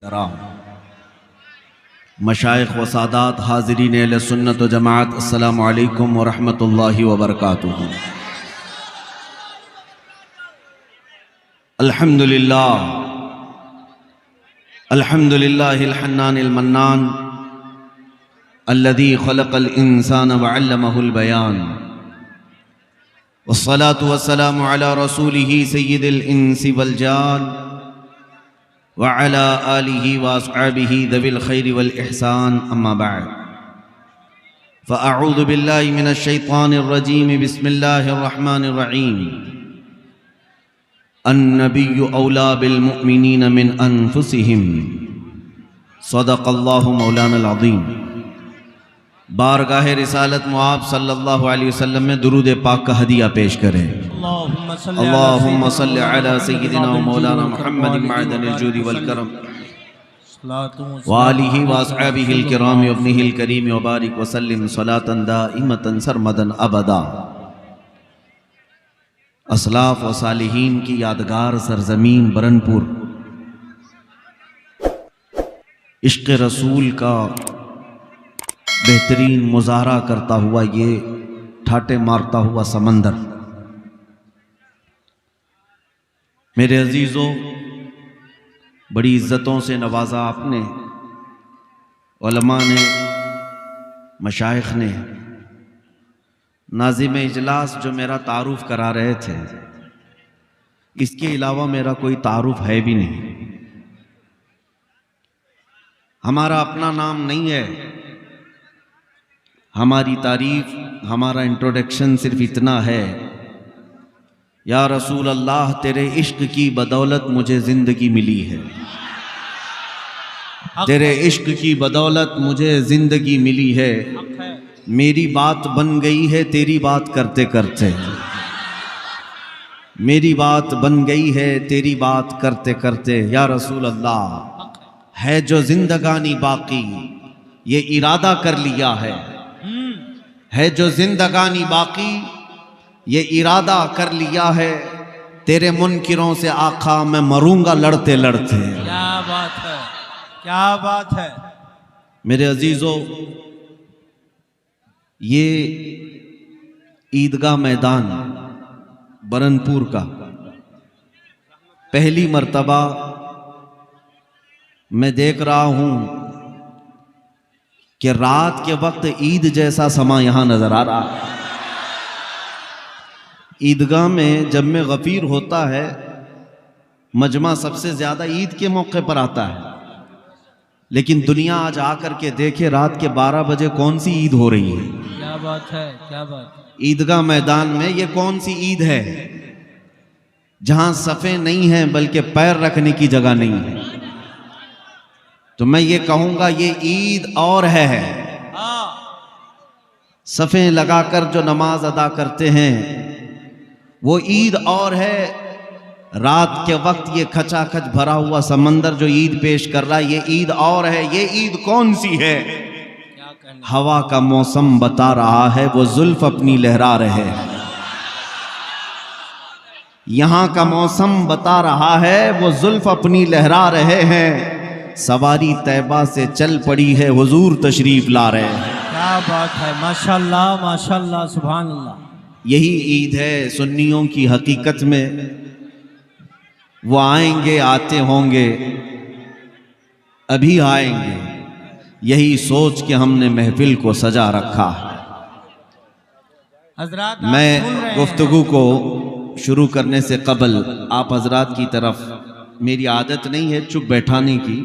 कराम मशाइख व सादात हाज़रीन अहले सुन्नत व जमात, अस्सलामु अलैकुम व रहमतुल्लाहि व बरकातुहू। अल्हम्दुलिल्लाह अल्हम्दुलिल्लाहिल हन्नानिल मन्नान अल्लज़ी खलक़ल इंसान व अल्लमहुल बयान वस्सलातु वस्सलामु अला रसूलिही सय्यिदिल इंसी वल जान व अला आलिही व अस्हाबिही ज़विल खैरि वल इहसान, अम्मा बअद। फ़अऊज़ु बिल्लाहि मिनश शैतानिर रजीम, बिस्मिल्लाहिर रहमानिर रहीम। अन्नबिय्यु औला बिल मुअमिनीन मिन अनफुसिहिम, सदक़ल्लाहु मौलानल अज़ीम। बारगाह रिसालत मुआब सल्लल्लाहु अलैहि वसल्लम में दुरूद पाक का हदिया पेश करें। अल्लाहुम्मा सल्लि अला सय्यिदिना व मौलाना मुहम्मदिन मअदनिल जूदि वल करम व आलिहि व अस्हाबिहिल किराम व इब्निहिल करीम व बारिक व सल्लिम सलातन दाइमतन सरमदन अबदा। असलाफ व सालिहीन की यादगार सरजमीन बरनपुर, इश्क़ रसूल का बेहतरीन मुजाहरा करता हुआ ये ठाटे मारता हुआ समंदर। मेरे अजीज़ों, बड़ी इज्जतों से नवाजा आपने, उलमा ने, मशाइख ने। नाज़िम इजलास जो मेरा तारुफ करा रहे थे, इसके अलावा मेरा कोई तारुफ है भी नहीं। हमारा अपना नाम नहीं है, हमारी तारीफ, हमारा इंट्रोडक्शन सिर्फ इतना है, या रसूल अल्लाह तेरे इश्क की बदौलत मुझे जिंदगी मिली है, तेरे इश्क की बदौलत मुझे जिंदगी मिली है। मेरी बात बन गई है तेरी बात करते करते, मेरी बात बन गई है तेरी बात करते करते। या रसूल अल्लाह है जो जिंदगानी बाकी, ये इरादा कर लिया है जो जिंदगानी बाकी, ये इरादा कर लिया है। तेरे मुनकिरों से आका मैं मरूंगा लड़ते लड़ते। क्या बात है, क्या बात है। मेरे अजीजों, ये ईदगाह मैदान बरनपुर का पहली मर्तबा मैं देख रहा हूं कि रात के वक्त ईद जैसा समा यहां नजर आ रहा है। ईदगाह में जब में गफीर होता है, मजमा सबसे ज्यादा ईद के मौके पर आता है, लेकिन दुनिया आज आकर के देखे रात के 12 बजे कौन सी ईद हो रही है। क्या बात है, क्या बात। ईदगाह मैदान में ये कौन सी ईद है जहां सफ़े नहीं है बल्कि पैर रखने की जगह नहीं है। तो मैं ये कहूंगा ये ईद और है। सफ़े लगाकर जो नमाज अदा करते हैं वो ईद और है। रात के वक्त ये खचाखच भरा हुआ समंदर जो ईद पेश कर रहा है, ये ईद और है। ये ईद कौन सी है? हवा का मौसम बता रहा है, वो जुल्फ अपनी लहरा रहे हैं। यहां का मौसम बता रहा है, वो जुल्फ अपनी लहरा रहे हैं। सवारी तैबा से चल पड़ी है, हुजूर तशरीफ ला रहे हैं। क्या बात है, माशाल्लाह माशाल्लाह, सुभान अल्लाह। यही ईद है सुन्नियों की हकीकत में। वो आएंगे, आते होंगे, अभी आएंगे, यही सोच के हमने महफिल को सजा रखा है। हजरात, मैं गुफ्तगू को शुरू करने से कबल आप हजरात की तरफ, मेरी आदत नहीं है चुप बैठाने की,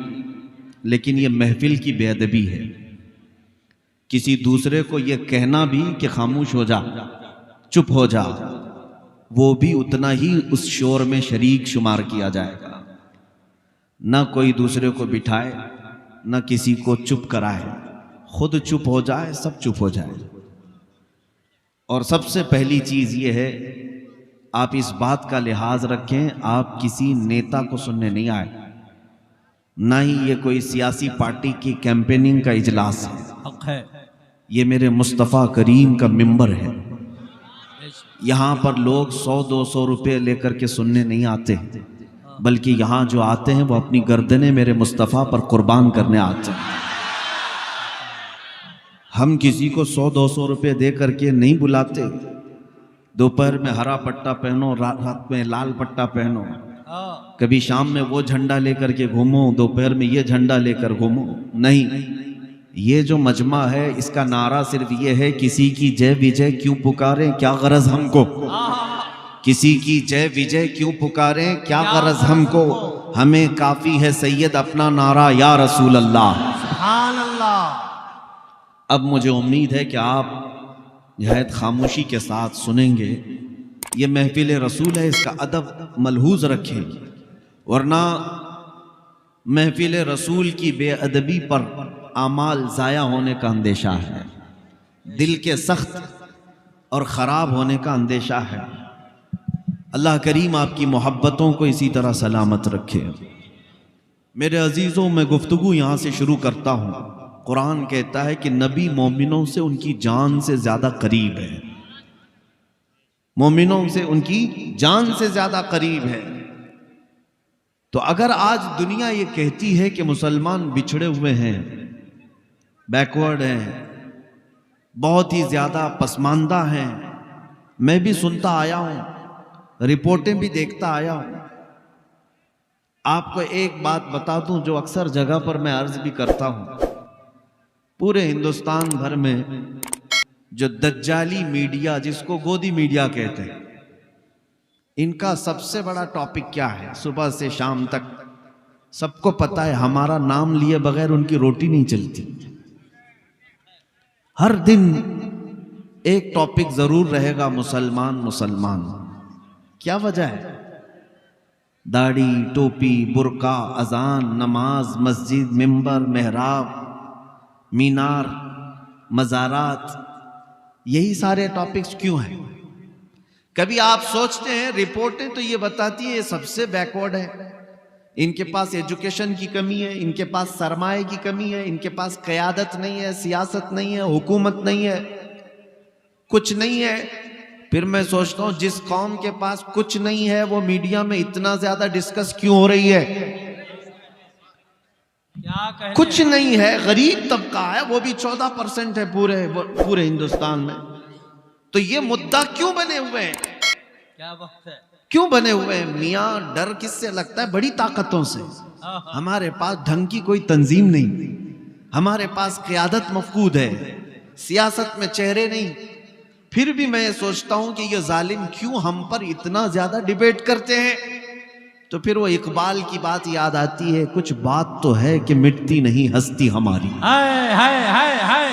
लेकिन ये महफिल की बेअदबी है किसी दूसरे को ये कहना भी कि खामोश हो जा, चुप हो जा, वो भी उतना ही उस शोर में शरीक शुमार किया जाएगा। ना कोई दूसरे को बिठाए, ना किसी को चुप कराए, खुद चुप हो जाए, सब चुप हो जाए। और सबसे पहली चीज ये है, आप इस बात का लिहाज रखें, आप किसी नेता को सुनने नहीं आए, ना ही ये कोई सियासी पार्टी की कैंपेनिंग का इजलास है। ये मेरे मुस्तफ़ा करीम का मिंबर है। यहाँ पर लोग 100-200 रुपये लेकर के सुनने नहीं आते, बल्कि यहाँ जो आते हैं वो अपनी गर्दनें मेरे मुस्तफ़ा पर कुर्बान करने आते हैं। हम किसी को 100-200 रुपये दे करके नहीं बुलाते। दोपहर में हरा पट्टा पहनो, रात में लाल पट्टा पहनो, कभी शाम में वो झंडा लेकर के घूमो, दोपहर में ये झंडा लेकर घूमो। नहीं, ये जो मजमा है इसका नारा सिर्फ ये है, किसी की जय विजय क्यों पुकारें, क्या गरज हमको। किसी की जय विजय क्यों पुकारें, क्या गरज हमको। हमें काफी है सैयद अपना नारा, या रसूल अल्लाह। सुभान अल्लाह। अब मुझे उम्मीद है कि आप निहायत खामोशी के साथ सुनेंगे। ये महफिल रसूल है, इसका अदब मलहूज रखें, वरना महफिल रसूल की बेअदबी पर आमाल ज़ाया होने का अंदेशा है, दिल के सख्त और ख़राब होने का अंदेशा है। अल्लाह करीम आपकी मोहब्बतों को इसी तरह सलामत रखे। मेरे अजीज़ों, मैं गुफ्तगू यहाँ से शुरू करता हूँ। कुरान कहता है कि नबी मोमिनों से उनकी जान से ज़्यादा करीब है, मोमिनों से उनकी जान से ज़्यादा करीब है। तो अगर आज दुनिया ये कहती है कि मुसलमान बिछड़े हुए हैं, बैकवर्ड हैं, बहुत ही ज़्यादा पसमानदा हैं, मैं भी सुनता आया हूँ, रिपोर्टें भी देखता आया हूँ। आपको एक बात बता दूं जो अक्सर जगह पर मैं अर्ज भी करता हूँ, पूरे हिंदुस्तान भर में जो दज्जाली मीडिया, जिसको गोदी मीडिया कहते हैं, इनका सबसे बड़ा टॉपिक क्या है? सुबह से शाम तक सबको पता है, हमारा नाम लिए बगैर उनकी रोटी नहीं चलती। हर दिन एक टॉपिक जरूर रहेगा, मुसलमान मुसलमान। क्या वजह है? दाढ़ी, टोपी, बुर्का, अजान, नमाज, मस्जिद, मिंबर, मेहराब, मीनार, मज़ारात, यही सारे टॉपिक्स क्यों हैं? कभी आप सोचते हैं, रिपोर्टें तो ये बताती है ये सबसे बैकवर्ड है, इनके पास एजुकेशन की कमी है, इनके पास सरमाए की कमी है, इनके पास क़यादत नहीं है, सियासत नहीं है, हुकूमत नहीं है, कुछ नहीं है। फिर मैं सोचता हूँ जिस कौम के पास कुछ नहीं है वो मीडिया में इतना ज्यादा डिस्कस क्यों हो रही है? क्या कुछ नहीं है, गरीब तबका है, वो भी 14% है पूरे हिंदुस्तान में। तो ये मुद्दा क्यों बने हुए हैं? क्या बात है? क्यों बने हुए हैं? मियाँ, डर किससे लगता है? बड़ी ताकतों से। हमारे पास ढंग की कोई तंजीम नहीं, हमारे पास क़यादत मफकूद है, सियासत में चेहरे नहीं। फिर भी मैं सोचता हूं कि ये जालिम क्यों हम पर इतना ज्यादा डिबेट करते हैं। तो फिर वो इकबाल की बात याद आती है, कुछ बात तो है कि मिटती नहीं हस्ती हमारी। हाय हाय हाय हाय।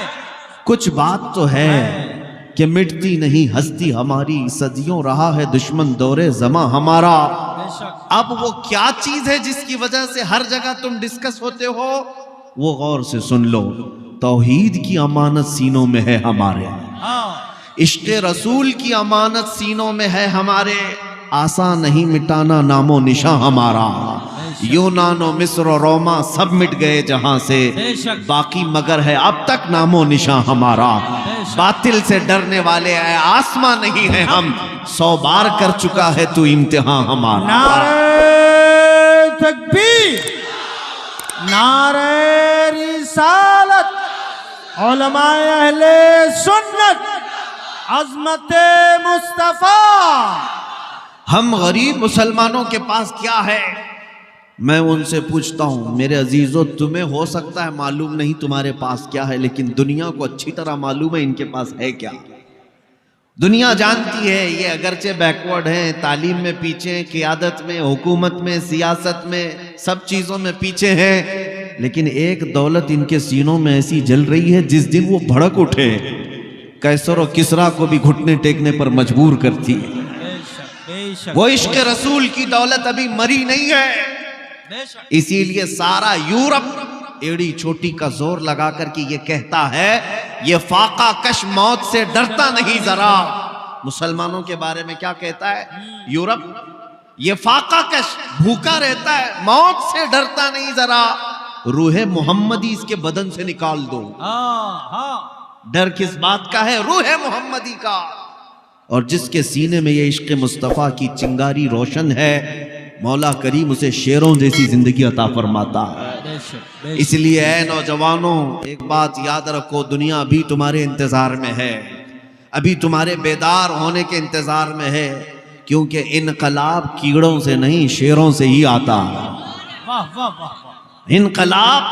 कुछ बात तो है कि मिटती नहीं हस्ती हमारी, सदियों रहा है दुश्मन दौरे ज़मा हमारा। अब वो क्या चीज है जिसकी वजह से हर जगह तुम डिस्कस होते हो? वो गौर से सुन लो, तौहीद की अमानत सीनों में है हमारे, इश्क़ रसूल की अमानत सीनों में है हमारे। आसान नहीं मिटाना नामो निशा हमारा, यूनानो मिस्र और रोमा सब मिट गए जहां से, बाकी मगर है अब तक नामो निशा हमारा। बातिल से डरने वाले है आसमां नहीं है हम, 100 बार कर चुका है तू इम्तिहान हमारा। नारे तकबीर, नारे रिसालत, उलमाए अहले सुन्नत, अज़मते मुस्तफ़ा। हम गरीब मुसलमानों के पास क्या है? मैं उनसे पूछता हूं, मेरे अजीजों, तुम्हें हो सकता है मालूम नहीं तुम्हारे पास क्या है, लेकिन दुनिया को अच्छी तरह मालूम है इनके पास है क्या। दुनिया जानती है ये अगरचे बैकवर्ड हैं, तालीम में पीछे हैं, क़यादत में, हुकूमत में, सियासत में, सब चीज़ों में पीछे हैं, लेकिन एक दौलत इनके सीनों में ऐसी जल रही है जिस दिन वो भड़क उठे कैसर और किसरा को भी घुटने टेकने पर मजबूर करती है। वो इश्क़ रसूल की दौलत अभी मरी नहीं है, इसीलिए सारा यूरोप एड़ी छोटी का जोर लगा करके ये कहता है ये फाका कश मौत से डरता नहीं जरा। मुसलमानों के बारे में क्या कहता है यूरोप? ये फाका कश भूखा रहता है, मौत से डरता नहीं जरा, रूहे मोहम्मदी इसके बदन से निकाल दो। डर किस बात का है? रूहे मोहम्मदी का। और जिसके सीने में ये इश्क़ मुस्तफ़ा की चिंगारी रोशन है, मौला करीम उसे शेरों जैसी जिंदगी अता फरमाता है। बेशक, बेशक। इसलिए ऐ नौजवानों, एक बात याद रखो, दुनिया अभी तुम्हारे इंतजार में है, अभी तुम्हारे बेदार होने के इंतजार में है, क्योंकि इनकलाब कीड़ों से नहीं शेरों से ही आता है। वाह वाह वाह वाह। इनकलाब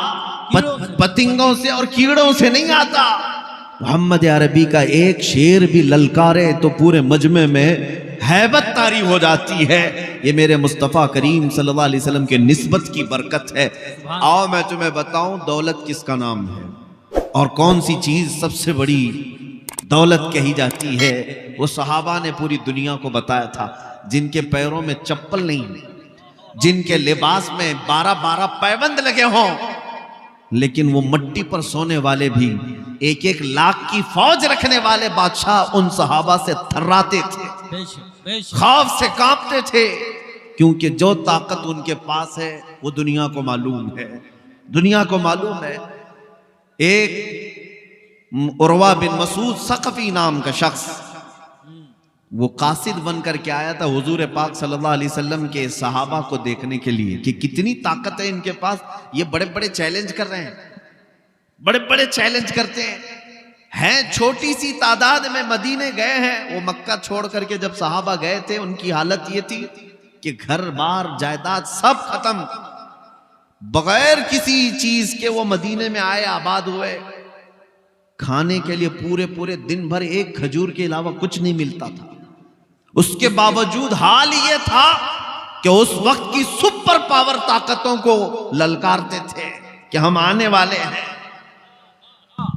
पतिंगों से और कीड़ों से नहीं आता। मोहम्मद अरबी का एक शेर भी ललकारे तो पूरे मजमे में हैबत तारी हो जाती है। ये मेरे मुस्तफ़ा करीम सल्लल्लाहु अलैहि वसल्लम के निस्बत की बरकत है। आओ मैं तुम्हें बताऊं दौलत किसका नाम है और कौन सी चीज सबसे बड़ी दौलत कही जाती है। वो सहाबा ने पूरी दुनिया को बताया था, जिनके पैरों में चप्पल नहीं, जिनके लिबास में 12-12 पैबंद लगे हों, लेकिन वो मट्टी पर सोने वाले भी 1-1 लाख की फौज रखने वाले बादशाह उन सहाबा से थर्राते थे, खौफ से कांपते थे, क्योंकि जो ताकत उनके पास है वो दुनिया को मालूम है। दुनिया को मालूम है। एक उर्वा बिन मसूद सकफी नाम का शख्स, वो कासिद बनकर के आया था हुजूर पाक सल्लल्लाहु अलैहि वसल्लम के सहाबा को देखने के लिए कि कितनी ताकत है इनके पास। ये बड़े बड़े चैलेंज कर रहे हैं, बड़े बड़े चैलेंज करते हैं छोटी सी तादाद में मदीने गए हैं। वो मक्का छोड़ करके जब सहाबा गए थे, उनकी हालत ये थी कि घर बार जायदाद सब खत्म, बगैर किसी चीज के वो मदीने में आए, आबाद हुए। खाने के लिए पूरे पूरे दिन भर एक खजूर के अलावा कुछ नहीं मिलता था। उसके बावजूद हाल ये था कि उस वक्त की सुपर पावर ताकतों को ललकारते थे कि हम आने वाले हैं।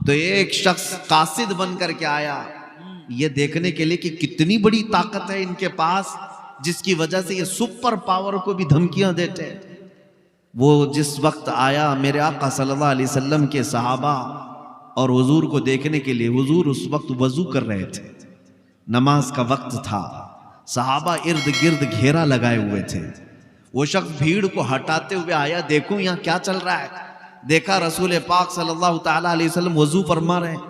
तो एक शख्स कासिद बन करके आया ये देखने के लिए कि कितनी बड़ी ताकत है इनके पास, जिसकी वजह से ये सुपर पावर को भी धमकियां देते हैं। वो जिस वक्त आया, मेरे आका सल्लल्लाहु अलैहि वसल्लम के सहाबा और हुजूर को देखने के लिए, हुजूर उस वक्त वजू कर रहे थे, नमाज का वक्त था, सहाबा इर्द गिर्द घेरा लगाए हुए थे। वो शख्स भीड़ को हटाते हुए आया, देखूं यहाँ क्या चल रहा है। देखा रसूल पाक सल्लल्लाहु ताला अलैहि वसल्लम वजू फरमा रहे हैं।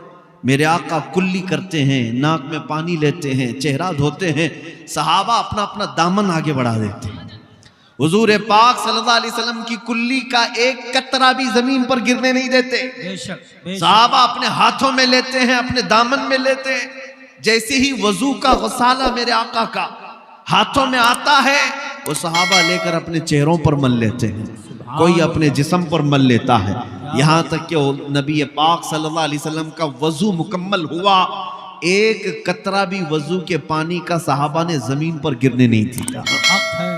मेरे आका कुल्ली करते हैं, नाक में पानी लेते हैं, चेहरा धोते हैं, सहाबा अपना अपना दामन आगे बढ़ा देते हैं। हुजूर पाक सल्लल्लाहु अलैहि वसल्लम की कुल्ली का एक कतरा भी जमीन पर गिरने नहीं देते। सहाबा अपने हाथों में लेते हैं, अपने दामन में लेते हैं। जैसे ही वजू का गसाला मेरे आका का हाथों में आता है, वो सहाबा लेकर अपने चेहरों पर मल लेते हैं, कोई अपने जिस्म पर मल लेता है। यहाँ तक कि नबी पाक सल्लल्लाहु अलैहि वसल्लम का वजू मुकम्मल हुआ, एक कतरा भी वजू के पानी का सहाबा ने जमीन पर गिरने नहीं दिया,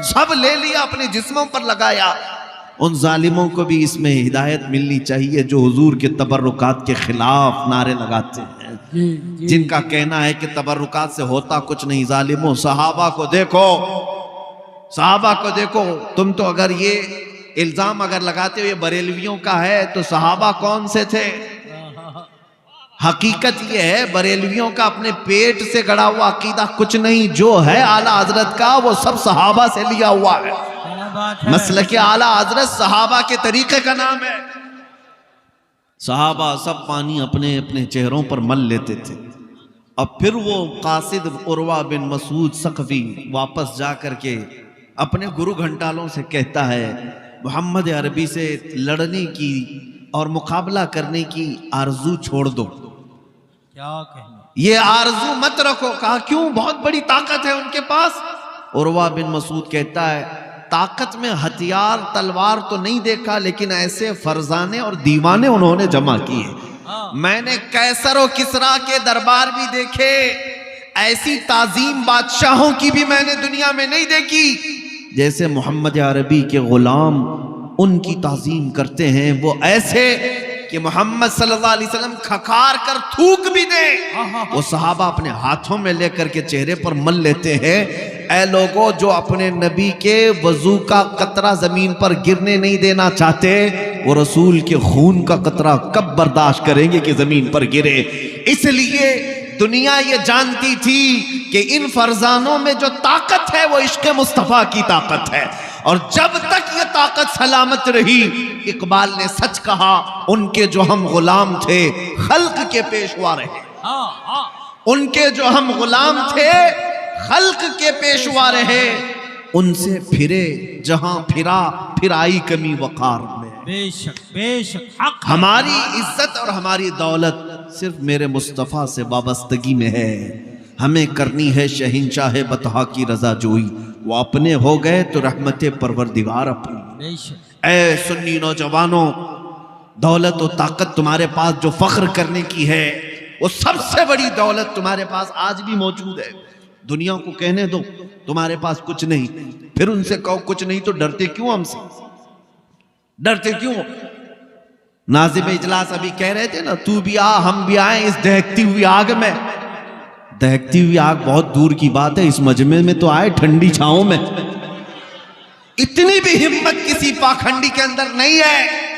सब ले लिया, अपने जिस्मों पर लगाया। उन जालिमों को भी इसमें हिदायत मिलनी चाहिए जो हुजूर के तबर्रुकात के खिलाफ नारे लगाते हैं, जिनका कहना है कि तबर्रुकात से होता कुछ नहीं। जालिमों, सहाबा को देखो, सहाबा को देखो। तुम तो अगर ये इल्जाम अगर लगाते हो ये बरेलवियों का है, तो सहाबा कौन से थे? हकीकत ये है, बरेलवियों का अपने पेट से गड़ा हुआ अकीदा कुछ नहीं, जो है आला हजरत का वो सब सहाबा से लिया हुआ है। मसलक आला हजरत सहाबा के तरीके का नाम है। सहाबा सब पानी अपने अपने चेहरों पर मल लेते थे। अब फिर वो कासिद उर्वा बिन मसूद सकफी वापस जा करके अपने गुरु घंटालों से कहता है, मोहम्मद अरबी से लड़ने की और मुकाबला करने की आरजू छोड़ दो, क्या कहना, ये आरजू मत रखो। कहा क्यों? बहुत बड़ी ताकत है उनके पास। उर्वा बिन मसूद कहता है, ताकत में हथियार तलवार तो नहीं देखा, लेकिन ऐसे फरजाने और दीवाने उन्होंने जमा किए। मैंने कैसर और किसरा के दरबार भी देखे, ऐसी ताजीम बादशाहों की भी मैंने दुनिया में नहीं देखी जैसे मोहम्मद अरबी के गुलाम उनकी ताजीम करते हैं। वो ऐसे कि मोहम्मद सल्लल्लाहु अलैहि वसल्लम खकार कर थूक भी दे, वो सहाबा अपने हाथों में लेकर के चेहरे पर मल लेते हैं। ऐ लोगों जो अपने नबी के वजू का कतरा जमीन पर गिरने नहीं देना चाहते, वो रसूल के खून का कतरा कब बर्दाश्त करेंगे कि जमीन पर गिरे। इसलिए दुनिया ये जानती थी कि इन फरजानों में जो ताकत है वो इश्क मुस्तफ़ा की ताकत है, और जब तक ये ताकत सलामत रही, इकबाल ने सच कहा, उनके जो हम गुलाम थे खल्क के पेशवा रहे। उनके जो हम गुलाम थे खल्क के पेशवा रहे। उनसे फिरे जहां फिरा, फिर आई कमी वकार में। बेशक बेशक हक। हमारी इज्जत और हमारी दौलत सिर्फ मेरे मुस्तफ़ा से वाबस्तगी में है। हमें करनी है शहंशाह बतहा की रजा जोई, वो अपने हो गए तो रहमत परवरदिगार अपनी। बेशक। ऐ सुन्नी नौजवानों, दौलत और ताकत तुम्हारे पास जो फख्र करने की है, वो सबसे बड़ी दौलत तुम्हारे पास आज भी मौजूद है। दुनिया को कहने दो तुम्हारे पास कुछ नहीं, फिर उनसे कहो कुछ नहीं, तो डरते क्यों हमसे? डरते क्यों? नाज़िम इजलास अभी कह रहे थे ना, तू भी आ हम भी आए इस दहकती हुई आग में। दहकती हुई आग बहुत दूर की बात है, इस मजमे में तो आए ठंडी छांव में। इतनी भी हिम्मत किसी पाखंडी के अंदर नहीं है,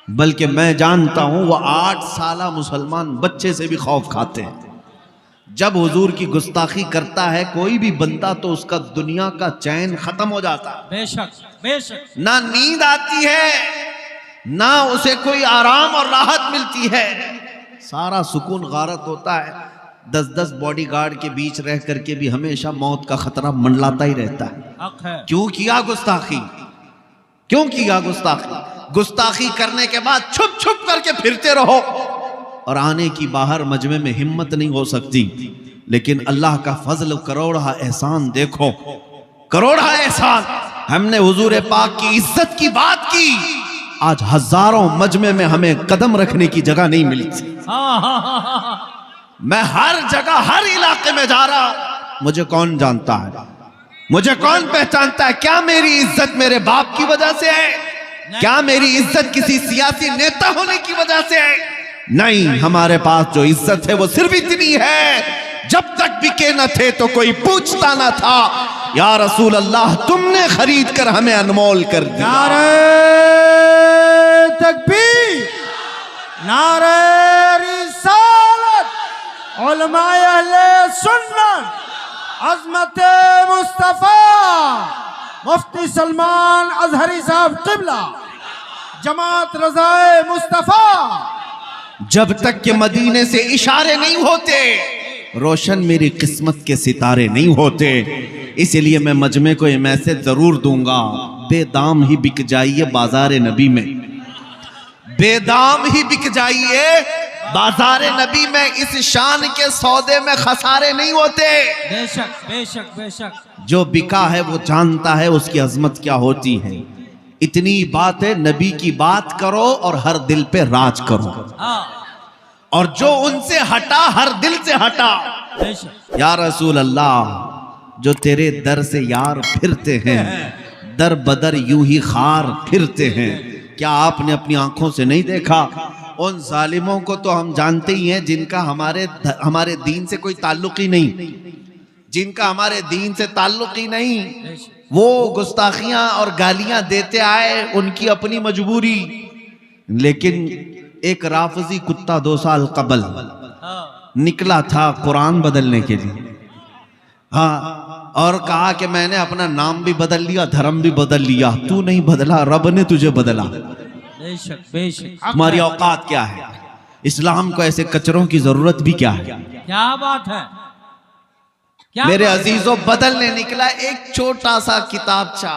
बल्कि मैं जानता हूं वो 8 साला मुसलमान बच्चे से भी खौफ खाते हैं। जब हुजूर की गुस्ताखी करता है कोई भी बंदा तो उसका दुनिया का चैन खत्म हो जाता है। बेशक बेशक। ना नींद आती है, ना उसे कोई आराम और राहत मिलती है, सारा सुकून गारत होता है। 10-10 बॉडीगार्ड के बीच रह करके भी हमेशा मौत का खतरा मंडलाता ही रहता है। हक है। क्यों किया गुस्ताखी? क्यों किया गुस्ताखी? गुस्ताखी करने के बाद छुप छुप करके फिरते रहो और आने की बाहर मजमे में हिम्मत नहीं हो सकती। लेकिन अल्लाह का फजल करोड़ा एहसान देखो, करोड़ा एहसान। हमने हुजूर पाक की इज्जत की बात की, आज हजारों मजमे में हमें कदम रखने की जगह नहीं मिली। मैं हर जगह हर इलाके में जा रहा हूं, मुझे कौन जानता है, मुझे कौन पहचानता है? क्या मेरी इज्जत मेरे बाप की वजह से है? क्या मेरी इज्जत किसी सियासी नेता होने की वजह से है? नहीं, हमारे पास जो इज्जत है वो सिर्फ इतनी है, जब तक बिके न थे तो कोई पूछता न था। या रसूल अल्लाह, तुमने खरीद कर हमें अनमोल कर दिया। नारे तकबीर, नारे रिसालत, उलमाए अहले सुन्नत, अज़मत मुस्तफा मुफ्ती सलमान अजहरी साहब क़िबला, जमात रज़ाए मुस्तफा। जब तक के मदीने से इशारे नहीं होते, रोशन मेरी किस्मत के सितारे नहीं होते। इसलिए मैं मजमे को ये मैसेज जरूर दूंगा, बेदाम ही बिक जाइए बाजार नबी में, बेदाम ही बिक जाइए बाजार नबी में। इस शान के सौदे में खसारे नहीं होते। बेशक बेशक बेशक। जो बिका है वो जानता है उसकी अजमत क्या होती है। इतनी बात है, नबी की बात करो और हर दिल पे राज करो, और जो उनसे हटा हर दिल से हटा। या रसूल अल्लाह, जो तेरे दर से यार फिरते हैं, दर बदर यूं ही खार फिरते हैं। क्या आपने अपनी आंखों से नहीं देखा? उन जालिमों को तो हम जानते ही हैं जिनका हमारे दीन से कोई ताल्लुक ही नहीं, जिनका हमारे दीन से ताल्लुक ही नहीं, वो गुस्ताखियां और गालियां देते आए, उनकी अपनी मजबूरी। लेकिन एक राफजी कुत्ता 2 साल कबल निकला था कुरान बदलने के लिए, हाँ, और कहा कि मैंने अपना नाम भी बदल लिया, धर्म भी बदल लिया। तू नहीं बदला, रब ने तुझे बदला। बेशक बेशक। तुम्हारी औकात क्या है? इस्लाम को ऐसे कचरों की जरूरत भी क्या है? क्या बात है, क्या मेरे बात अजीजों, बदलने निकला एक छोटा सा किताबचा,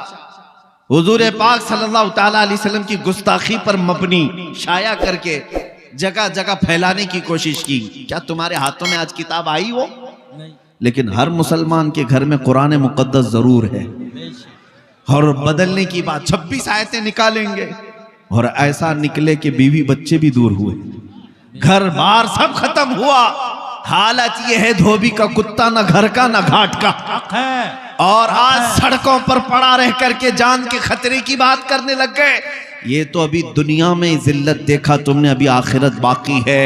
हुजूर पाक सल्लल्लाहु ताला अलैहि वसल्लम की गुस्ताखी पर मबनी शाया करके जगह जगह फैलाने की कोशिश की। क्या तुम्हारे हाथों में आज किताब आई हो? नहीं। लेकिन हर मुसलमान के घर में कुरान मुकद्दस जरूर है। और बदलने की बात, 26 आयतें निकालेंगे और ऐसा निकले कि बीवी बच्चे भी दूर हुए, घर बार सब खत्म हुआ। हालत यह है, धोबी का कुत्ता ना घर का ना घाट का है। और आज सड़कों पर पड़ा रह करके जान के खतरे की बात करने लग गए। ये तो अभी दुनिया में जिल्लत देखा तुमने, अभी आखिरत बाकी है।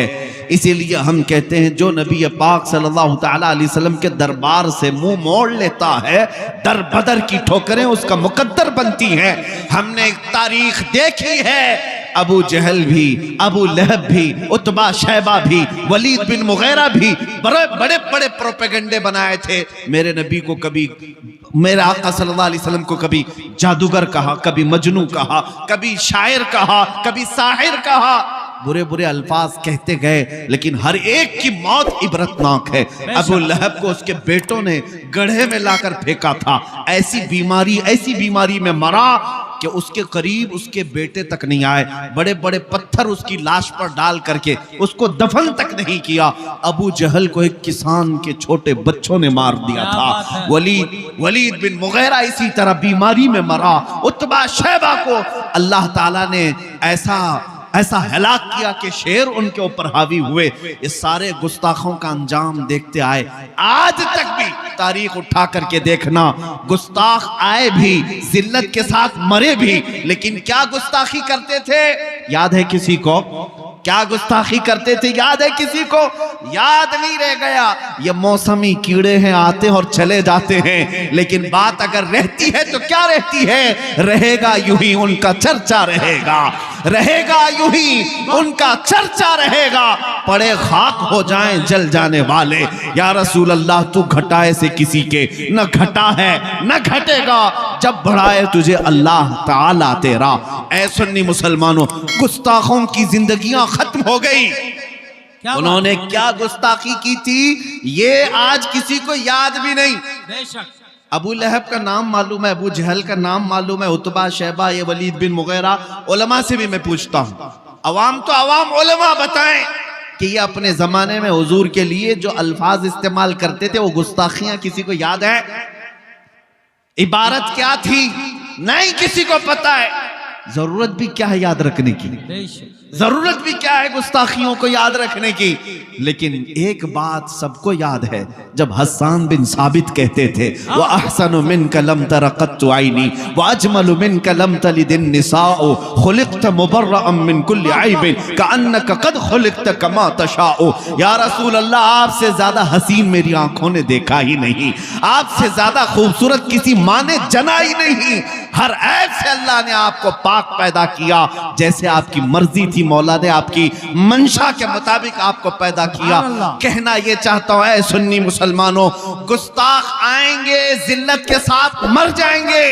इसीलिए हम कहते हैं जो नबी पाक सल्लल्लाहु ताला अलैहि वसल्लम के दरबार से मुंह मोड़ लेता है, दर बदर की ठोकरें उसका मुकद्दर बनती हैं। हमने तारीख देखी है, अबू जहल भी, अबू लहब भी, उतबा शैबा भी, वलीद बिन मुगैरा भी बड़े बड़े बड़े प्रोपेगेंडे बनाए थे। मेरे नबी को कभी, मेरे आका सल्लल्लाहु अलैहि वसल्लम को कभी जादूगर कहा, कभी मजनू कहा, कभी शायर कहा, कभी साहिर कहा। बुरे बुरे अल्फाज कहते गए, लेकिन हर एक की मौत इबरतनाक है। अबू लहब को उसके बेटों ने गड्ढे में लाकर फेंका था, ऐसी बीमारी में मरा कि उसके करीब उसके बेटे तक नहीं आए। बड़े बड़े पत्थर उसकी लाश पर डाल करके उसको दफन तक नहीं किया। अबू जहल को एक किसान के छोटे बच्चों ने मार दिया था। वलीद बिन मुगीरा इसी तरह बीमारी में मरा। उतबा शैबा को अल्लाह ताला ने ऐसा हलाक किया कि शेर उनके ऊपर हावी हुए। ये सारे गुस्ताखों का अंजाम देखते आए। आज तक भी तारीख उठा करके देखना, गुस्ताख आए भी, जिल्लत के साथ मरे भी, लेकिन क्या गुस्ताखी करते थे याद है किसी को? क्या गुस्ताखी करते थे याद है किसी को? याद नहीं रह गया। ये मौसमी कीड़े हैं, आते और चले जाते हैं, लेकिन बात अगर रहती है तो क्या रहती है? रहेगा यूं ही उनका चर्चा रहेगा, यूं ही उनका चर्चा रहेगा। पड़े खाक हो जाएं जल जाने वाले। या रसूल अल्लाह, तू घटाए से किसी के न घटा है न घटेगा, जब बढ़ाए तुझे अल्लाह ताला तेरा। ऐ सुन्नी मुसलमानों, गुस्ताखों की जिंदगियां खत्म हो गई। उन्होंने क्या गुस्ताखी की थी ये आज किसी को याद भी नहीं। बेशक अबू लहब का नाम मालूम है, अबू जहल का नाम मालूम है, उतबा शैबा, ये वलीद बिन मुगीरा। उलमा से भी मैं पूछता हूँ, अवाम तो अवाम, उलमा बताएं कि ये अपने जमाने में हुजूर के लिए जो अल्फाज इस्तेमाल करते थे वो गुस्ताखियां किसी को याद है? इबारत क्या थी? नहीं किसी को पता है। जरूरत भी क्या है याद रखने की? जरूरत भी क्या है गुस्ताखियों को याद रखने की? लेकिन एक बात सबको याद है, जब हस्सान बिन साबित कहते थे व अहसनु मिनका लम तरा क़त्तु ऐनी व अजमलु मिनका लम तलिदिन निसाउ खुलिक़्त मुबर्रअन मिन कुल्लि ऐबिन कअन्नका क़द खुलिक़्त कमा तशाउ। या रसूल अल्लाह, आपसे ज्यादा हसीन मेरी आंखों ने देखा ही नहीं, आपसे ज्यादा खूबसूरत किसी माँ ने जना ही नहीं। हर ऐब से अल्लाह ने आपको पाक पैदा किया, जैसे आपकी मर्जी थी मौला ने आपकी मंशा के मुताबिक आपको पैदा किया। कहना ये चाहता हूं ऐ सुन्नी मुसलमानों, गुस्ताख आएंगे, जिल्लत के साथ मर जाएंगे,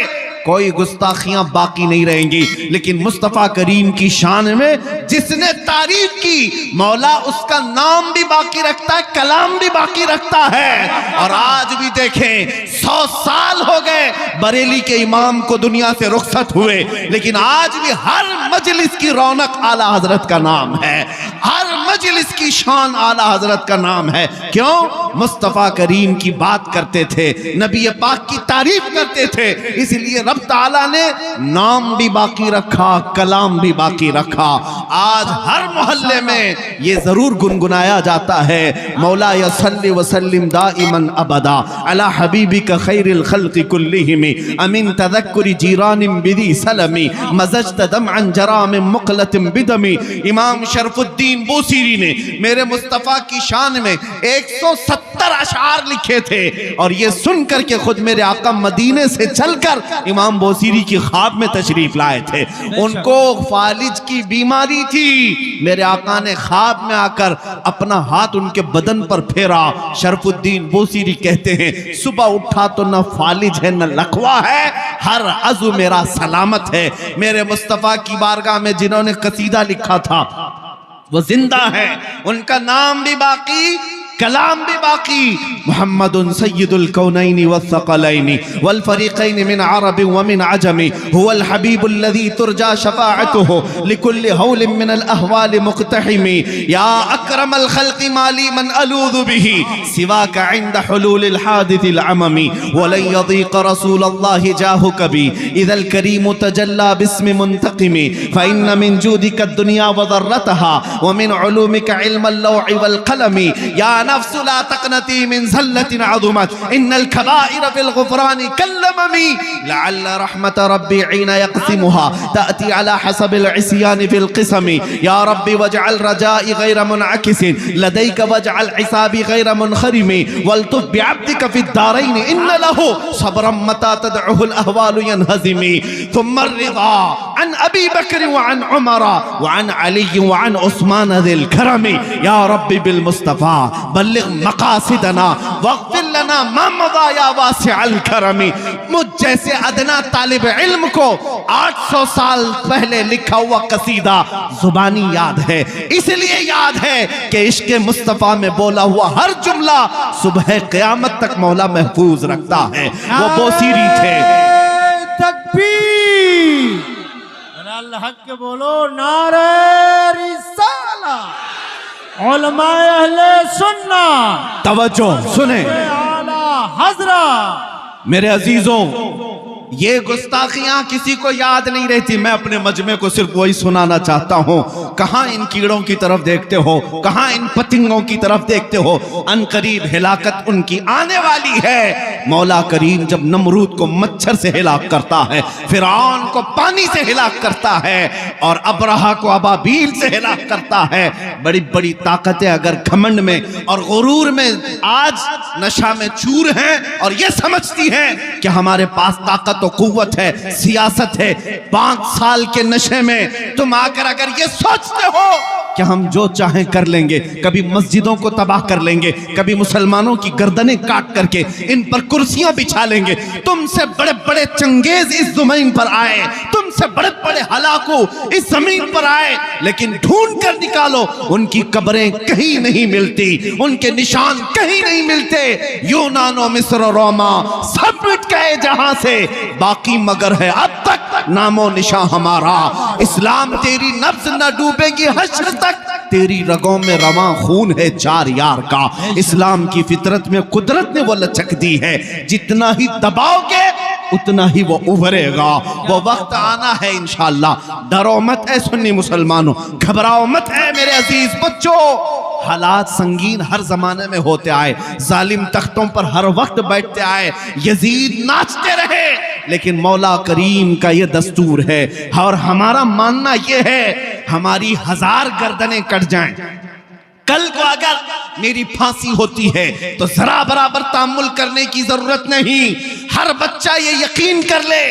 कोई गुस्ताखियां बाकी नहीं रहेंगी। लेकिन मुस्तफा करीम की शान में जिसने तारीफ की, मौला उसका नाम भी बाकी रखता है, कलाम भी बाकी रखता है। और आज भी देखें, 100 साल हो गए बरेली के इमाम को दुनिया से रुखसत हुए, लेकिन आज भी हर मजलिस की रौनक आला हजरत का नाम है, हर मजलिस की शान आला हजरत का नाम है। क्यों? मुस्तफा करीम की बात करते थे, नबी पाक की तारीफ करते थे, इसलिए रब ताला ने नाम भी बाकी रखा, कलाम भी बाकी रखा। आज हर मोहल्ले में ये जरूर गुनगुनाया जाता है, मौला या सल्ली व सल्लिम दाइमन अबदा अला हबीबिका खैरिल खल्क़ि कुल्लिहिम अमिन तज़क्कुरि जीरानिम बिदी सलमी मज़ज्त दमअन जरामिन मुक़लतिन बिदमी। इमाम शरफुद्दीन बूसीरी ने मेरे मुस्तफ़ा की शान में 170 अशआर लिखे थे, और ये सुन करके खुद मेरे आका मदीने से चलकर इमाम बोसीरी की ख्वाब में तशरीफ लाए थे। उनको फालिज की बीमारी थी, मेरे आका ने ख्वाब में आकर अपना हाथ उनके बदन पर फेरा। शरफुद्दीन बोसीरी कहते हैं, सुबह उठा तो न फालिज है न लकवा है, हर अज़ु मेरा सलामत है। मेरे मुस्तफ़ा की बारगाह में जिन्होंने कसीदा लिखा था वो जिंदा है, उनका नाम भी बाकी, कलाम भी बाकी। मुहम्मदुन सय्यिदुल कौनैनि वस्सक़लैनि वल फ़रीक़ैनि मिन अरबिन व मिन अजमी हुवल हबीबुल लज़ी तुरजा शफ़ाअतुहु लिकुल्लि हौलिन मिनल अहवालि मुक़्तहिमी। या अक्रमल ख़ल्क़ि माली मन अलूज़ु बिही सिवाका इंद हुलूलिल हादिसिल अममी वलन यज़ीक़ रसूलल्लाहि जाहु कबी इज़ल करीमु तजल्ला बिस्मि मुंतक़िमी फ़इन्न मिन जूदिका दुनिया व ज़र्रतहा व मिन उलूमिका इल्मल लौहि वल क़लमी। या नफ्स ला तक़नती मिन ज़ल्लतिन अज़ुमत इन्नल कबाइर फ़िल ग़ुफ़रानि कल्लममी लअल्ल रहमत रब्बी हीना यक़सिमुहा तअती अला हसबिल इस्यानि फ़िल क़िस्मी। या रब्बी वजअल रजाई गैर मुनअकिसिन लदैक वजअल हिसाबी गैर मुनख़रिमी वल्तुफ़ बिअब्दिका फ़िद दारैनि इन्न लहु सब्रन मता तदउहुल अहवालु यनहज़िमी। थुम्मा रिज़ा अन अबी बकर व अन उमर व अन अली व अन उस्मान ज़िल करमी। या रब्बी बिल मुस्तफ़ा बल्लिग मक़ासिदना वग़फ़िर लना मा मज़ा या वासिअल करमी। मुझ जैसे अदना तालिब इल्म को 800 साल पहले लिखा हुआ कसीदा जुबानी याद है, इसलिए याद है कि इश्क मुस्तफा में बोला हुआ हर जुमला सुबह क़यामत तक मौला महफूज रखता है। वो बोसीरी थे। तकबीर, अल्लाह हक के बोलो, नारे रिसाला, उलमाए अहले सुन्ना, तवज्जो सुने आला हजरा। मेरे अजीजों, ये गुस्ताखियां किसी को याद नहीं रहती। मैं अपने मजमे को सिर्फ वही सुनाना चाहता हूं। कहां इन कीड़ों की तरफ देखते हो, कहां इन पतंगों की तरफ देखते हो। अनकरीब हिलाकत उनकी आने वाली है। मौला करीम जब नमरूद को मच्छर से हिलाक करता है, फिरौन को पानी से हिलाक करता है, और अबरहा को अबाबील से हिलाक करता है। बड़ी बड़ी ताकतें अगर घमंड में और गुरूर में आज नशा में चूर हैं और ये समझती हैं कि हमारे पास ताकत तो कुव्वत है, सियासत है, 5 साल के नशे में तुम आकर अगर ये सोचते हो कि हम जो चाहें कर लेंगे, कभी मस्जिदों को तबाह कर लेंगे, कभी मुसलमानों की गर्दनें काट करके इन पर कुर्सियां बिछा लेंगे, तुमसे बड़े बड़े चंगेज इस ज़मीन पर आए, तुमसे बड़े बड़े हलाकू इस जमीन पर आए, लेकिन ढूंढ कर निकालो उनकी कब्रें कहीं नहीं मिलती, उनके निशान कहीं नहीं मिलते। यूनानो मिस्र रोमा सब मिट गए जहां से, बाकी मगर है अब तक नामो निशा हमारा। इस्लाम तेरी नब्ज न डूबेगी हश्र तक, तेरी रगों में रवां खून है 4 यार का। इस्लाम की फितरत में कुदरत ने वो लचक दी है, जितना ही दबाओगे उतना ही वो उभरेगा। वो वक्त आना है इंशाअल्लाह। डरो मत है सुन्नी मुसलमानों, घबराओ मत है मेरे अजीज बच्चों। हालात संगीन हर जमाने में होते आए, जालिम तख्तों पर हर वक्त बैठते आए, यजीद नाचते रहे, लेकिन मौला करीम का ये दस्तूर है और हमारा मानना ये है हमारी 1000 गर्दनें कट जाएं, कल को अगर मेरी फांसी होती है तो जरा बराबर तामुल करने की जरूरत नहीं। हर बच्चा ये यकीन कर ले